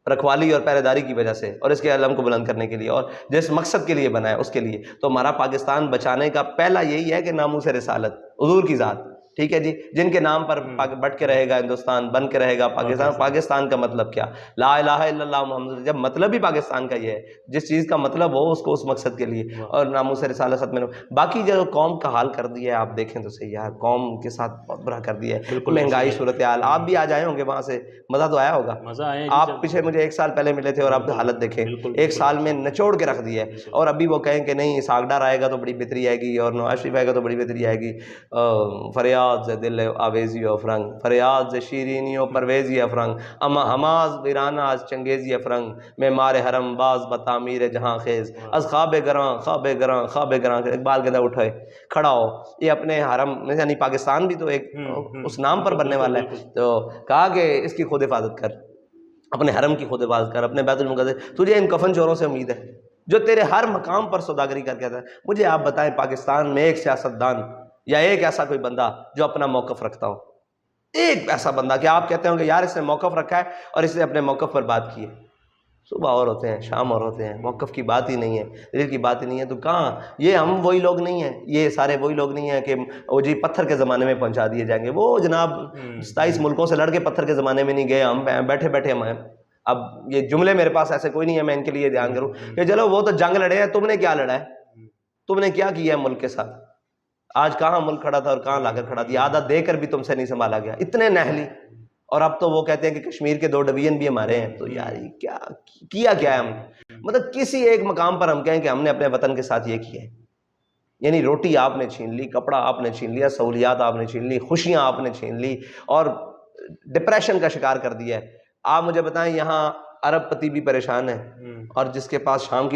رکھوالی اور پہرے داری کی وجہ سے, اور اس کے علم کو بلند کرنے کے لیے, اور جس مقصد کے لیے بنا ہے اس کے لیے. تو ہمارا پاکستان بچانے کا پہلا یہی ہے کہ ناموس رسالت, حضور کی ذات, ٹھیک ہے جی, جن کے نام پر بٹ کے رہے گا ہندوستان, بن کے رہے گا پاکستان. پاکستان کا مطلب کیا, لا الہ الا اللہ محمد, جب مطلب ہی پاکستان کا یہ ہے, جس چیز کا مطلب ہو اس کو اس مقصد کے لیے, اور ناموس رسالت ختم. باقی جو قوم کا حال کر دیا ہے آپ دیکھیں تو صحیح یار, قوم کے ساتھ بہت برا کر دیا ہے, مہنگائی, صورتحال. آپ بھی آ جائے ہوں گے وہاں سے, مزہ تو آیا ہوگا. مزہ آیا. آپ پیچھے مجھے 1 سال پہلے ملے تھے اور آپ حالت دیکھیں, 1 سال میں نچوڑ کے رکھ دیا ہے. اور ابھی وہ کہیں کہ نہیں اسحاق ڈار آئے گا تو بڑی بہتری آئے گی, اور نواز شریف آئے گا تو بڑی بہتری آئے گی. فریاد سے دل آویزی افرنگ, فریاد سے شیرینی و پرویزی افرنگ, اما حماز ویرانہ از چنگیزی افرنگ, میں مار حرم باز بتعمیر جہاں خیز, از خواب گراں خواب گراں خواب گراں. اقبال کہتا ہے اٹھے کھڑا ہو, یہ اپنے حرم یعنی پاکستان بھی تو ایک اس نام پر بننے والا ہے. تو کہا کہ اس کی خود حفاظت کر, اپنے حرم کی خود حفاظت کر, اپنے بیت المقدس. تجھے ان کفن چوروں سے امید ہے جو تیرے ہر مقام پر سوداگری کر کے آتا ہے. مجھے آپ بتائیں پاکستان میں ایک سیاستدان یا ایک ایسا کوئی بندہ جو اپنا موقف رکھتا ہو, ایک ایسا بندہ کہ آپ کہتے ہوں کہ یار اس نے موقف رکھا ہے اور اس نے اپنے موقف پر بات کی ہے. صبح اور ہوتے ہیں, شام اور ہوتے ہیں, موقف کی بات ہی نہیں ہے, دل کی بات ہی نہیں ہے. تو کہاں یہ ہم وہی لوگ نہیں ہیں, یہ سارے وہی لوگ نہیں ہیں کہ وہ جی پتھر کے زمانے میں پہنچا دیے جائیں گے. وہ جناب 27 ملکوں سے لڑ کے پتھر کے زمانے میں نہیں گئے, ہم بیٹھے بیٹھے ہم ہیں. اب یہ جملے میرے پاس ایسے کوئی نہیں ہے میں ان کے لیے دھیان کروں کہ چلو وہ تو جنگ لڑے ہیں, تم نے کیا لڑا ہے, تم نے کیا کیا ہے ملک کے ساتھ. آج کہاں ملک کھڑا تھا اور کہاں لا کر کھڑا دیا, آدھا دے کر بھی تم سے نہیں سنبھالا گیا, اتنے نہلی. اور اب تو وہ کہتے ہیں کہ کشمیر کے 2 ڈویژن بھی ہمارے ہیں. تو یار کیا ہے ہم, مطلب کسی ایک مقام پر ہم کہیں کہ ہم نے اپنے وطن کے ساتھ یہ کیا ہے, یعنی روٹی آپ نے چھین لی, کپڑا آپ نے چھین لیا, سہولیات آپ نے چھین لی, خوشیاں آپ نے چھین لی, اور ڈپریشن کا شکار کر دیا ہے. آپ مجھے بتائیں یہاں ارب پتی بھی پریشان ہے, اور جس کے پاس شام کی